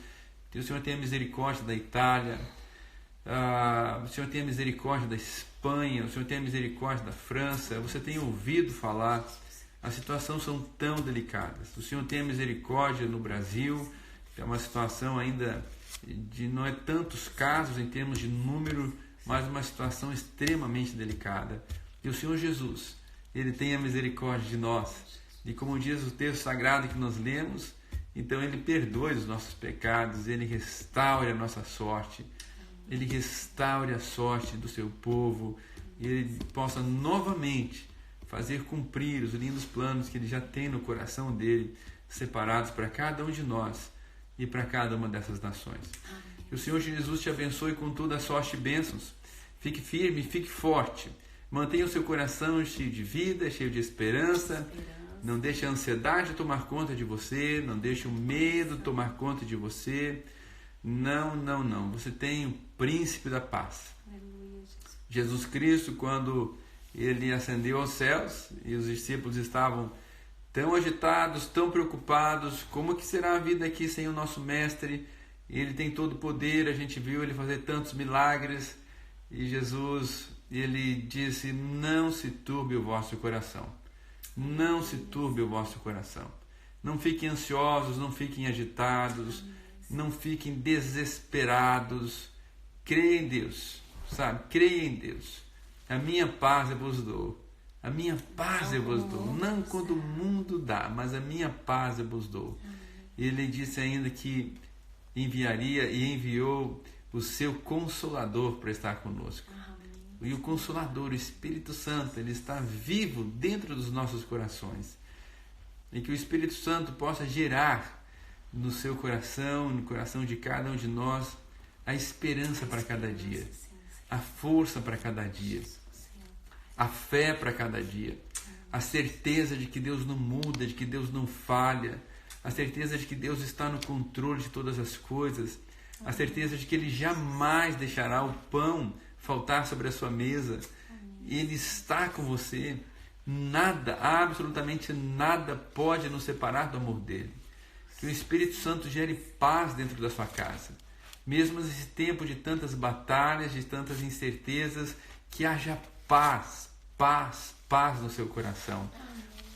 que o Senhor tenha misericórdia da Itália, o Senhor tenha misericórdia da Espanha, o Senhor tenha misericórdia da França. Você tem ouvido falar, as situações são tão delicadas. O Senhor tenha misericórdia no Brasil, que é uma situação ainda de não é tantos casos em termos de número, mas uma situação extremamente delicada. E o Senhor Jesus, Ele tenha misericórdia de nós. E como diz o texto sagrado que nós lemos, então Ele perdoe os nossos pecados, Ele restaure a nossa sorte, Ele restaure a sorte do seu povo, e Ele possa novamente fazer cumprir os lindos planos que Ele já tem no coração dEle, separados para cada um de nós e para cada uma dessas nações. Que o Senhor Jesus te abençoe com toda a sorte e bênçãos. Fique firme, fique forte. Mantenha o seu coração cheio de vida, cheio de esperança. Não deixe a ansiedade tomar conta de você, não deixe o medo tomar conta de você. Não. Você tem o príncipe da paz. Jesus Cristo, quando Ele ascendeu aos céus e os discípulos estavam tão agitados, tão preocupados, como que será a vida aqui sem o nosso mestre? Ele tem todo o poder, a gente viu Ele fazer tantos milagres, e Jesus, Ele disse, não se turbe o vosso coração. Não se turbe o vosso coração. Não fiquem ansiosos, não fiquem agitados, não fiquem desesperados. Creia em Deus, sabe? Creia em Deus. A minha paz eu vos dou. A minha paz eu vos dou. Não quando o mundo dá, mas a minha paz eu vos dou. Ele disse ainda que enviaria e enviou o seu Consolador para estar conosco. E o Consolador, o Espírito Santo, ele está vivo dentro dos nossos corações. E que o Espírito Santo possa gerar no seu coração, no coração de cada um de nós, a esperança para cada dia, a força para cada dia, a fé para cada dia, a certeza de que Deus não muda, de que Deus não falha, a certeza de que Deus está no controle de todas as coisas, a certeza de que Ele jamais deixará o pão faltar sobre a sua mesa. Ele está com você. Nada, absolutamente nada pode nos separar do amor dEle. Que o Espírito Santo gere paz dentro da sua casa. Mesmo nesse tempo de tantas batalhas, de tantas incertezas, que haja paz no seu coração,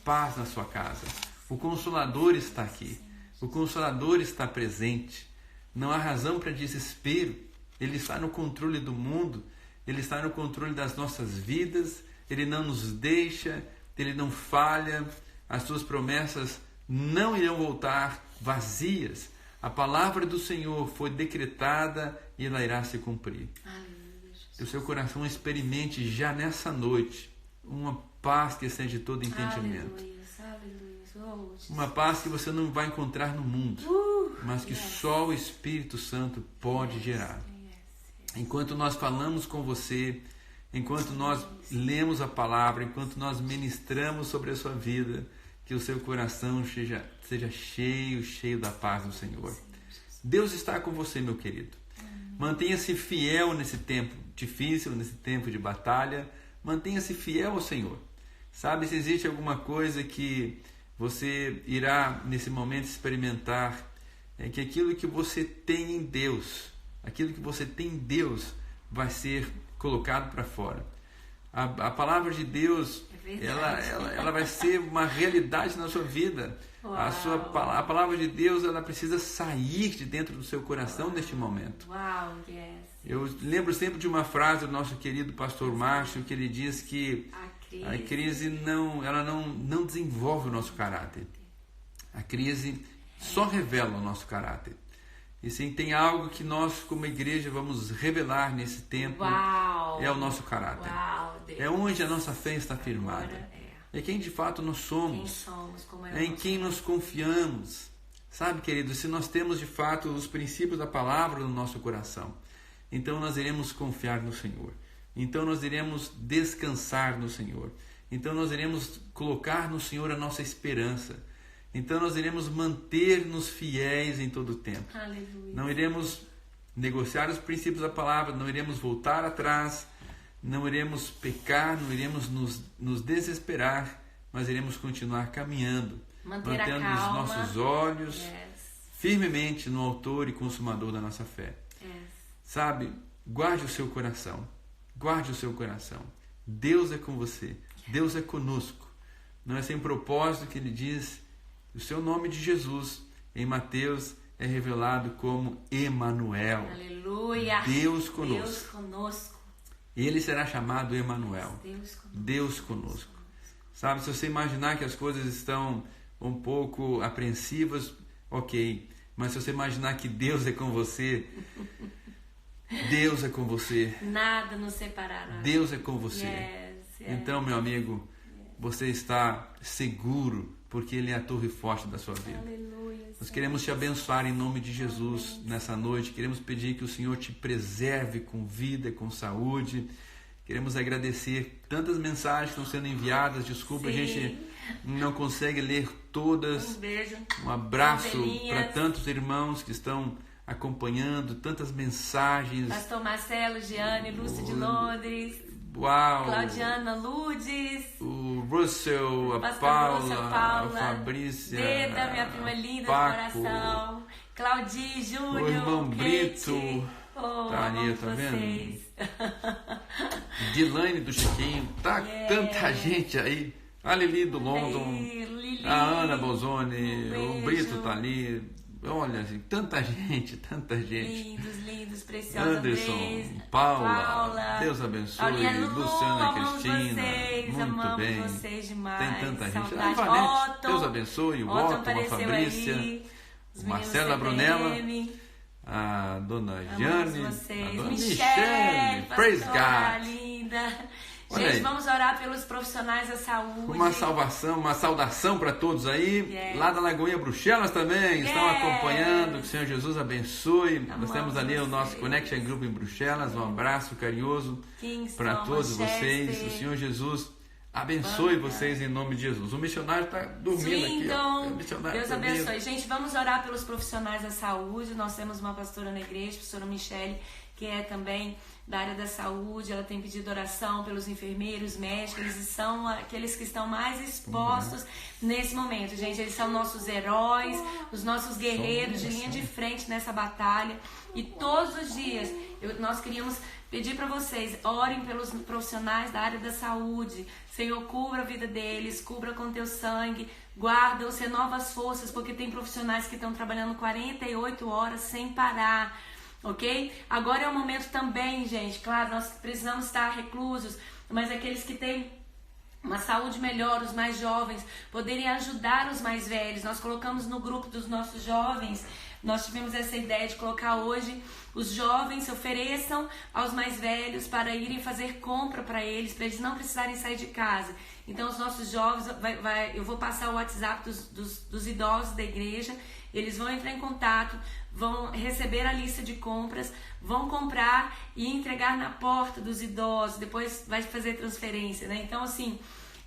paz na sua casa. O Consolador está aqui. O Consolador está presente. Não há razão para desespero. Ele está no controle do mundo. Ele está no controle das nossas vidas. Ele não nos deixa. Ele não falha. As suas promessas não irão voltar vazias. A palavra do Senhor foi decretada e ela irá se cumprir. Que o seu coração experimente já nessa noite uma paz que excede todo entendimento. Uma paz que você não vai encontrar no mundo, mas que só o Espírito Santo pode gerar. Enquanto nós falamos com você, enquanto nós lemos a palavra, enquanto nós ministramos sobre a sua vida, que o seu coração seja cheio da paz do Senhor. Deus está com você, meu querido. Mantenha-se fiel nesse tempo difícil, nesse tempo de batalha. Mantenha-se fiel ao Senhor. Sabe, se existe alguma coisa que você irá nesse momento experimentar, é que aquilo que você tem em Deus, vai ser colocado para fora. A palavra de Deus, ela vai ser uma realidade na sua vida. A palavra de Deus, ela precisa sair de dentro do seu coração neste momento. Eu lembro sempre de uma frase do nosso querido pastor Márcio, que ele diz que a crise não desenvolve o nosso caráter. A crise só revela o nosso caráter. E sim, tem algo que nós, como igreja, vamos revelar nesse tempo, é o nosso caráter. É onde a nossa fé está firmada. É quem de fato nós somos. É em quem nós confiamos. Sabe, querido, se nós temos de fato os princípios da palavra no nosso coração, então nós iremos confiar no Senhor. Então nós iremos descansar no Senhor. Então nós iremos colocar no Senhor a nossa esperança. Então nós iremos manter-nos fiéis em todo o tempo. Aleluia. Não iremos negociar os princípios da palavra, não iremos voltar atrás, não iremos pecar, não iremos nos desesperar, mas iremos continuar caminhando, mantendo os nossos olhos firmemente no autor e consumador da nossa fé. Sabe, guarde o seu coração, guarde o seu coração. Deus é com você, Deus é conosco. Não é sem propósito que ele diz: o seu nome de Jesus, em Mateus, é revelado como Emanuel. Aleluia! Deus conosco. Deus conosco. Ele será chamado Emanuel. Deus conosco. Deus conosco. Sabe, se você imaginar que as coisas estão um pouco apreensivas, ok. Mas se você imaginar que Deus é com você, Deus é com você. Nada nos separará. Deus é com você. Então, meu amigo, você está seguro, porque Ele é a torre forte da sua vida. Aleluia, nós queremos te abençoar em nome de Jesus nessa noite. Queremos pedir que o Senhor te preserve com vida, com saúde. Queremos agradecer tantas mensagens que estão sendo enviadas. Desculpa, a gente não consegue ler todas. Um beijo. Um abraço para tantos irmãos que estão acompanhando, tantas mensagens. Pastor Marcelo, Giane, Lúcia de Londres. Uau! Claudiana Ludes. O Russell, a Paula, a Fabrícia. Deda, minha prima linda Paco, do coração. Claudi, Júnior. O irmão Kate. Brito. Tá ali, tá vendo? Dilane do Chiquinho. Tá tanta gente aí. A Lili do London. Lili. A Ana Bolzoni. O Brito tá ali. Olha, assim, tanta gente. Lindos, preciosos. Anderson, Paula, Deus abençoe, Luciana Cristina, muito bem. Vocês demais. Tem tanta gente. Saudade. Vanete, Deus abençoe, o Otto, a Fabrícia, o Marcelo, a Brunella, a dona Jane, a dona Michelle, praise God. Linda. Olha gente, aí. vamos orar pelos profissionais da saúde. Uma saudação para todos aí. Lá da Lagoinha Bruxelas também estão acompanhando. Que o Senhor Jesus abençoe. Nós temos ali o nosso Connection Group em Bruxelas. Um abraço carinhoso para todos vocês. O Senhor Jesus abençoe vocês em nome de Jesus. O missionário está dormindo aqui. Deus abençoe. Gente, vamos orar pelos profissionais da saúde. Nós temos uma pastora na igreja, a pastora Michele, que é também da área da saúde. Ela tem pedido oração pelos enfermeiros, médicos. Eles são aqueles que estão mais expostos nesse momento, gente. Eles são nossos heróis, os nossos guerreiros de linha de frente nessa batalha. E todos os dias nós queríamos pedir para vocês, orem pelos profissionais da área da saúde. Senhor, cubra a vida deles, cubra com teu sangue, guarda-os, renova as forças, porque tem profissionais que estão trabalhando 48 horas sem parar. Ok? Agora é o momento também, gente, claro, nós precisamos estar reclusos, mas aqueles que têm uma saúde melhor, os mais jovens, poderem ajudar os mais velhos. Nós colocamos no grupo dos nossos jovens, nós tivemos essa ideia de colocar hoje, os jovens se ofereçam aos mais velhos para irem fazer compra para eles não precisarem sair de casa. Então os nossos jovens, eu vou passar o WhatsApp dos idosos da igreja, eles vão entrar em contato, vão receber a lista de compras, vão comprar e entregar na porta dos idosos, depois vai fazer transferência, né? Então, assim,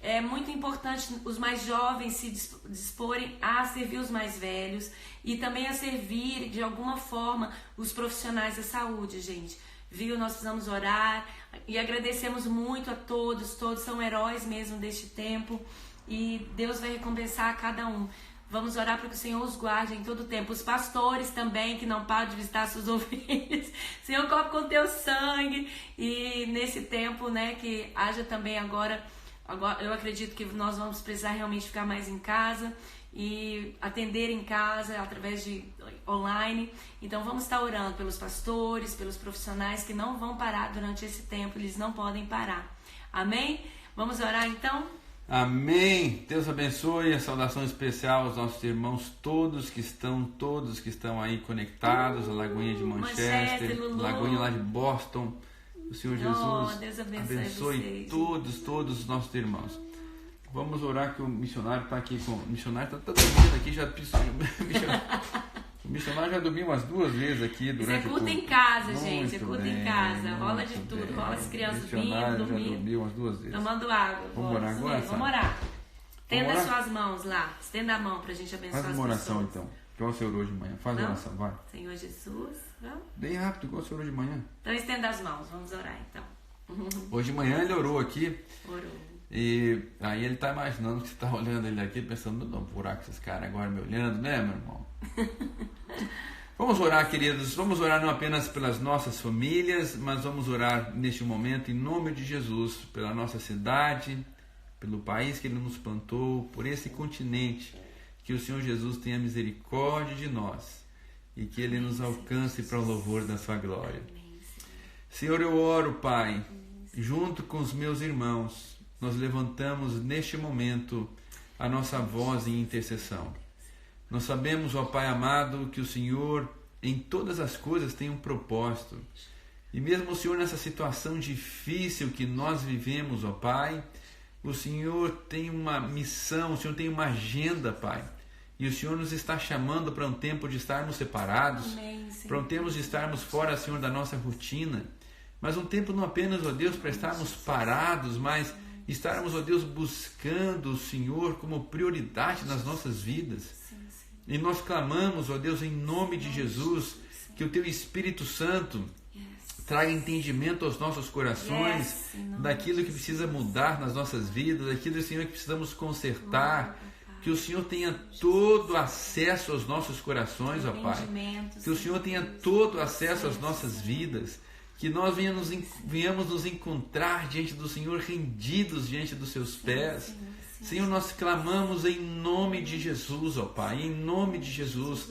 é muito importante os mais jovens se disporem a servir os mais velhos e também a servir, de alguma forma, os profissionais da saúde, gente. Viu? Nós precisamos orar e agradecemos muito a todos são heróis mesmo deste tempo e Deus vai recompensar a cada um. Vamos orar para que o Senhor os guarde em todo o tempo. Os pastores também, que não param de visitar suas ovelhas. Senhor, cobre com teu sangue. E nesse tempo, né, que haja também agora, eu acredito que nós vamos precisar realmente ficar mais em casa e atender em casa através de online. Então vamos estar orando pelos pastores, pelos profissionais que não vão parar durante esse tempo. Eles não podem parar. Amém? Vamos orar então? Amém. Deus abençoe. A saudação especial aos nossos irmãos todos que estão aí conectados, a Lagoinha de Manchester, Lagoinha lá de Boston. O Senhor Jesus Deus abençoe todos os nossos irmãos. Vamos orar que o missionário está aqui o missionário está dormindo aqui, o missionário já dormiu umas 2 vezes aqui durante o culto. Executa em casa, gente. Executa em casa. Rola de tudo. Rola as crianças dormindo. Já dormiu umas 2 vezes. Tomando água. Vamos orar agora? Vamos orar. Estenda as suas mãos lá. Estenda a mão para a gente abençoar as pessoas. Faz uma oração então. Igual o Senhor orou de manhã. Faz a oração, vai. Senhor Jesus. Vamos? Bem rápido, igual o Senhor orou de manhã. Então estenda as mãos. Vamos orar então. Hoje de manhã ele orou aqui. Orou. E aí ele está imaginando que você está olhando ele aqui, pensando, não vou orar com esses caras agora me olhando, né, meu irmão? Vamos orar, queridos, vamos orar não apenas pelas nossas famílias, mas vamos orar neste momento em nome de Jesus, pela nossa cidade, pelo país que Ele nos plantou, por esse continente, que o Senhor Jesus tenha misericórdia de nós e que Ele nos alcance para o louvor da sua glória. Senhor, eu oro, Pai, junto com os meus irmãos, nós levantamos neste momento a nossa voz em intercessão. Nós sabemos, ó Pai amado, que o Senhor em todas as coisas tem um propósito. E mesmo o Senhor nessa situação difícil que nós vivemos, ó Pai, o Senhor tem uma missão, o Senhor tem uma agenda, Pai. E o Senhor nos está chamando para um tempo de estarmos separados, para um tempo de estarmos fora, Senhor, da nossa rotina. Mas um tempo não apenas, ó Deus, para estarmos parados, mas estarmos, ó Deus, buscando o Senhor como prioridade nas nossas vidas. E nós clamamos, ó Deus, em nome de Jesus, que o Teu Espírito Santo traga entendimento aos nossos corações, daquilo que precisa mudar nas nossas vidas, daquilo, Senhor, que precisamos consertar. Que o Senhor tenha todo acesso aos nossos corações, ó Pai. Que o Senhor tenha todo acesso às nossas vidas. Que nós venhamos nos encontrar diante do Senhor, rendidos diante dos Seus pés. Senhor, nós clamamos em nome de Jesus, ó Pai, em nome de Jesus.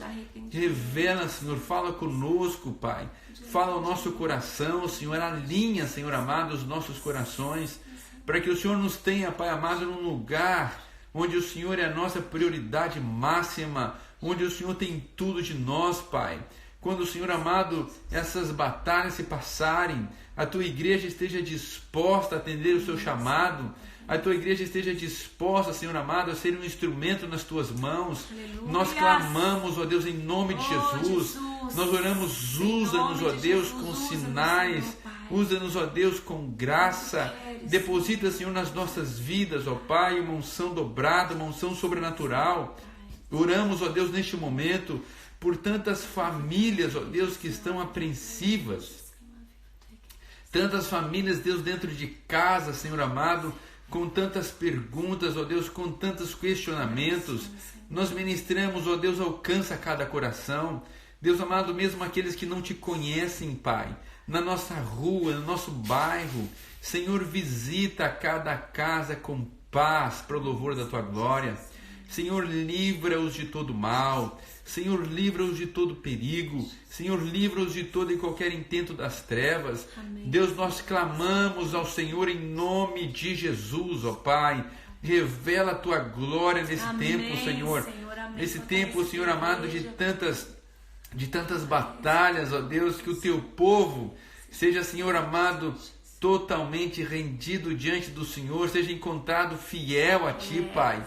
Revela, Senhor, fala conosco, Pai. Fala ao nosso coração, Senhor, alinha, Senhor amado, os nossos corações, para que o Senhor nos tenha, Pai amado, num lugar onde o Senhor é a nossa prioridade máxima, onde o Senhor tem tudo de nós, Pai. Quando o Senhor amado, essas batalhas se passarem, a Tua igreja esteja disposta a atender o Seu chamado, a Tua igreja esteja disposta, Senhor amado, a ser um instrumento nas Tuas mãos. Aleluia. Nós clamamos, ó Deus, em nome de Jesus. Nós oramos, usa-nos, ó Deus, com sinais, usa-nos, ó Deus, com graça. Deposita, Senhor, nas nossas vidas, ó Pai, uma unção dobrada, uma unção sobrenatural. Oramos, ó Deus, neste momento, por tantas famílias, ó Deus, que estão apreensivas, Tantas famílias, Deus, dentro de casa, Senhor amado, com tantas perguntas, ó Deus, com tantos questionamentos. Nós ministramos, ó Deus, alcança cada coração. Deus amado, mesmo aqueles que não te conhecem, Pai, na nossa rua, no nosso bairro, Senhor, visita cada casa com paz para o louvor da Tua glória. Senhor, livra-os de todo mal. Senhor, livra-os de todo perigo. Senhor, livra-os de todo e qualquer intento das trevas. Amém. Deus, nós clamamos ao Senhor em nome de Jesus, ó Pai. Revela a Tua glória nesse Amém, tempo, Senhor. Amém. Nesse tempo, Senhor amado, de tantas batalhas, ó Deus, que o Teu povo seja, Senhor amado, totalmente rendido diante do Senhor, seja encontrado fiel a Ti, Pai.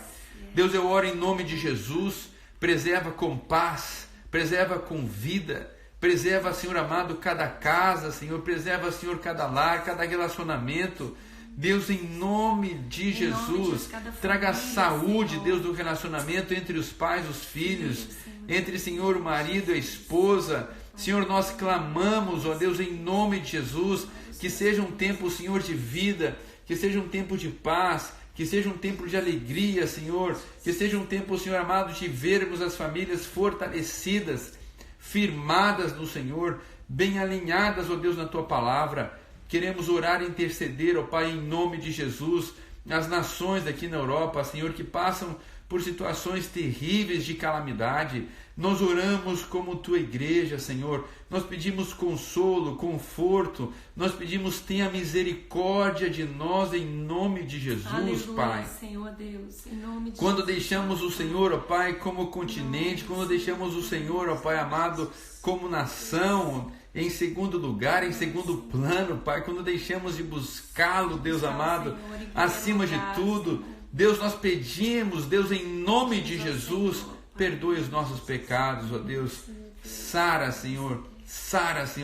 Deus, eu oro em nome de Jesus. Preserva com paz, preserva com vida, preserva, Senhor amado, cada casa, Senhor, preserva, Senhor, cada lar, cada relacionamento. Deus, em nome de Jesus, traga saúde, Deus, do relacionamento entre os pais e os filhos, entre, Senhor, o marido e a esposa. Senhor, nós clamamos, ó Deus, em nome de Jesus, que seja um tempo, Senhor, de vida, que seja um tempo de paz, que seja um tempo de alegria, Senhor, que seja um tempo, Senhor amado, de vermos as famílias fortalecidas, firmadas no Senhor, bem alinhadas, ó Deus, na Tua palavra. Queremos orar e interceder, ó Pai, em nome de Jesus, as nações aqui na Europa, Senhor, que passam por situações terríveis de calamidade. Nós oramos como Tua igreja, Senhor. Nós pedimos consolo, conforto. Nós pedimos, tenha misericórdia de nós em nome de Jesus, Aleluia, Pai. Senhor Deus, em nome de Quando Jesus. deixamos o Senhor, ó Pai, como continente, quando deixamos o Senhor, ó Pai amado, como nação, em segundo lugar, em segundo plano, Pai, quando deixamos de buscá-lo, Deus amado, acima de tudo, Deus, nós pedimos, Deus, em nome de Jesus, perdoe os nossos pecados, ó Deus. Sara, Senhor,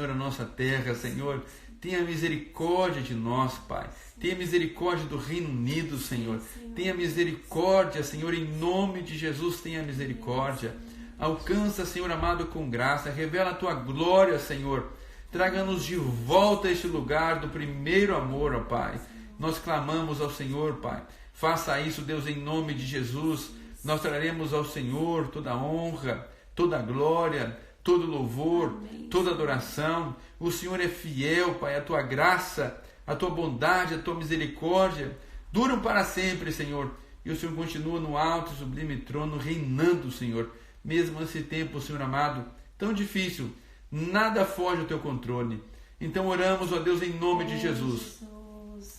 a nossa terra, Senhor. Tenha misericórdia de nós, Pai. Tenha misericórdia do Reino Unido, Senhor. Tenha misericórdia, Senhor, em nome de Jesus, tenha misericórdia. Alcança, Senhor amado, com graça. Revela a Tua glória, Senhor. Traga-nos de volta a este lugar do primeiro amor, ó Pai. Nós clamamos ao Senhor, Pai. Faça isso, Deus, em nome de Jesus. Nós traremos ao Senhor toda a honra, toda a glória, todo louvor, toda adoração. O Senhor é fiel, Pai. A Tua graça, a Tua bondade, a Tua misericórdia duram para sempre, Senhor. E o Senhor continua no alto e sublime trono, reinando, Senhor. Mesmo nesse tempo, Senhor amado, tão difícil, nada foge ao Teu controle. Então oramos, ó Deus, em nome de Jesus.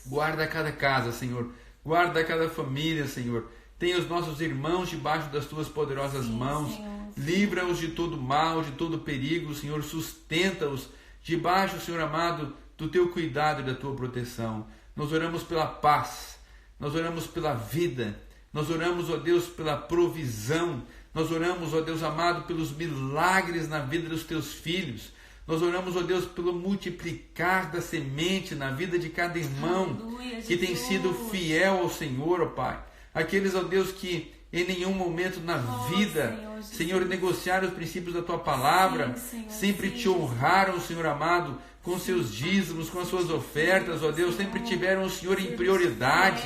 Guarda cada casa, Senhor. Guarda cada família, Senhor. Tenha os nossos irmãos debaixo das Tuas poderosas mãos. Livra-os de todo mal, de todo perigo, Senhor. Sustenta-os debaixo, Senhor amado, do Teu cuidado e da Tua proteção. Nós oramos pela paz. Nós oramos pela vida. Nós oramos, ó Deus, pela provisão. Nós oramos, ó Deus amado, pelos milagres na vida dos Teus filhos. Nós oramos, ó Deus, pelo multiplicar da semente na vida de cada irmão. Aleluia, que tem sido fiel ao Senhor, ó Pai. Aqueles, ó Deus, que em nenhum momento na vida, Senhor, negociaram os princípios da Tua palavra, sempre Te honraram, Senhor amado, com seus dízimos, com as suas ofertas, ó Deus, sempre tiveram o Senhor em prioridade.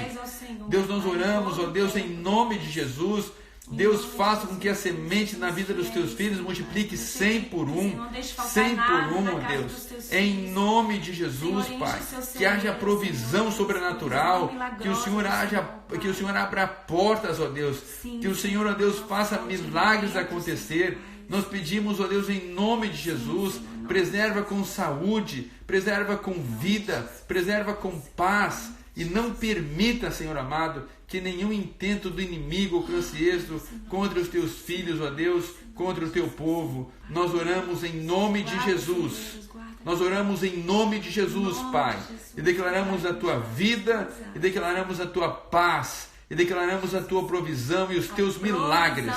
Deus, nós oramos, ó Deus, em nome de Jesus. Deus, faça com que a semente na vida dos Teus filhos multiplique 100 por 1, 100 por 1, ó Deus, em nome de Jesus, Pai, que haja provisão sobrenatural, que o Senhor abra portas, ó Deus, que o Senhor, ó Deus, faça milagres acontecer. Nós pedimos, ó Deus, em nome de Jesus, preserva com saúde, preserva com vida, preserva com paz, e não permita, Senhor amado, que nenhum intento do inimigo alcance êxito contra os Teus filhos, ó Deus, contra o Teu povo. Nós oramos em nome de Jesus. Nós oramos em nome de Jesus, Pai. E declaramos a Tua vida, e declaramos a Tua paz, e declaramos a Tua provisão e os Teus milagres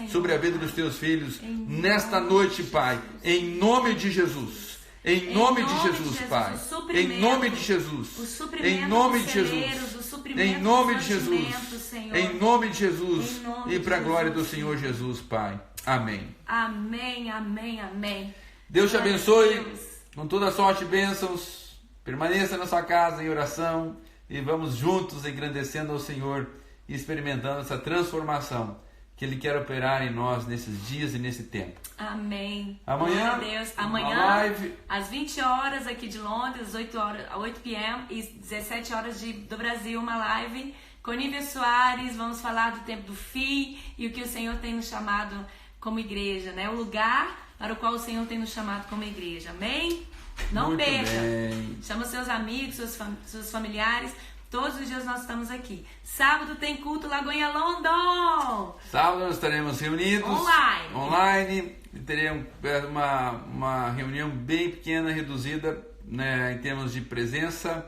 sobre a vida dos Teus filhos nesta noite, Pai. Em nome de Jesus. Em nome de Jesus, Pai. Em nome de Jesus. Em nome de Jesus. Em nome de Jesus. Em nome de Jesus. E para a glória do Senhor Jesus, Pai. Amém. Amém, amém, amém. Deus te abençoe com toda sorte e bênçãos. Permaneça na sua casa em oração e vamos juntos engrandecendo ao Senhor e experimentando essa transformação que Ele quer operar em nós nesses dias e nesse tempo. Amém. Amanhã, glória a Deus. Amanhã, live, às 20 horas aqui de Londres, 8 p.m. e 17 horas do Brasil, uma live com Nívia Soares. Vamos falar do tempo do fim e o que o Senhor tem nos chamado como igreja, né? O lugar para o qual o Senhor tem nos chamado como igreja. Amém? Não Muito perca. bem. Chama seus amigos, seus familiares. Todos os dias nós estamos aqui. Sábado tem culto Lagoinha London. Sábado nós estaremos reunidos online. Teremos uma reunião bem pequena, reduzida, né, em termos de presença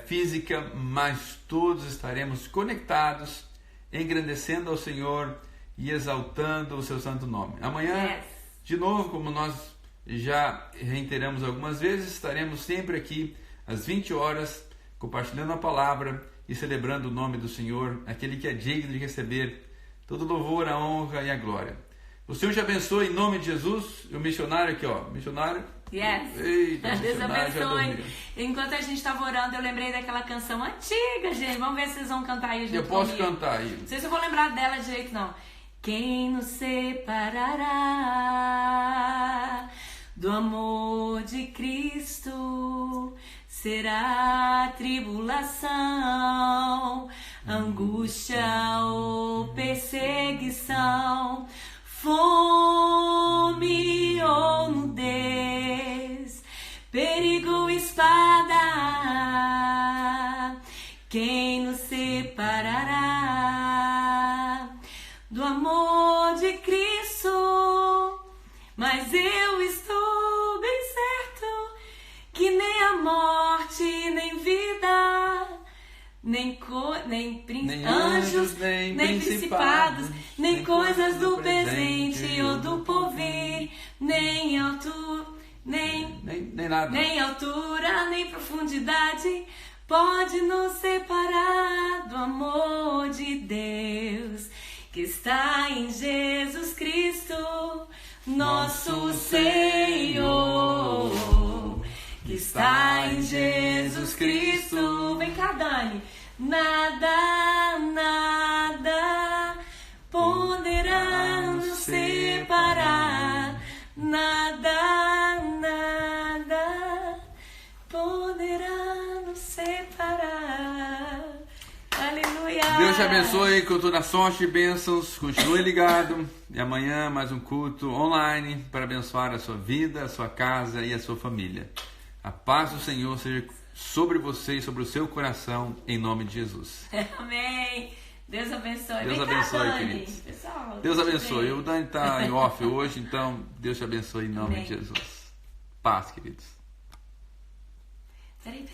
física, mas todos estaremos conectados, engrandecendo ao Senhor e exaltando o seu santo nome. Amanhã, de novo, como nós já reiteramos algumas vezes, estaremos sempre aqui às 20 horas, compartilhando a palavra e celebrando o nome do Senhor, aquele que é digno de receber todo louvor, a honra e a glória. O Senhor te abençoe em nome de Jesus. O missionário aqui, ó, missionário. Yes. Eita, Deus abençoe. Já Enquanto a gente estava orando, eu lembrei daquela canção antiga, gente. Vamos ver se vocês vão cantar aí junto Eu posso comigo. cantar aí. Não sei se eu vou lembrar dela direito, não. Quem nos separará do amor de Cristo? Será tribulação, angústia ou perseguição, fome ou nudez, perigo, espada. Quem nos separará do amor de Cristo? Mas eu estou bem certo que nem a morte, nem vida, nem anjos, nem principados, nem coisas do presente ou do porvir, nem altura, nem altura, nem profundidade pode nos separar do amor de Deus que está em Jesus Cristo, nosso Senhor. Que está em Jesus Cristo. Vem cá, Dani. Nada, nada poderá nos separar. Nada, nada poderá nos separar. Aleluia. Deus te abençoe, culto na sorte, bênçãos. Continue ligado. E amanhã mais um culto online para abençoar a sua vida, a sua casa e a sua família. A paz do Senhor seja sobre você e sobre o seu coração, em nome de Jesus. Amém. Deus abençoe. Deus abençoe, queridos. Pessoal, Deus abençoe. O Dani está em off hoje, então Deus te abençoe em nome de Jesus. Paz, queridos. Peraí.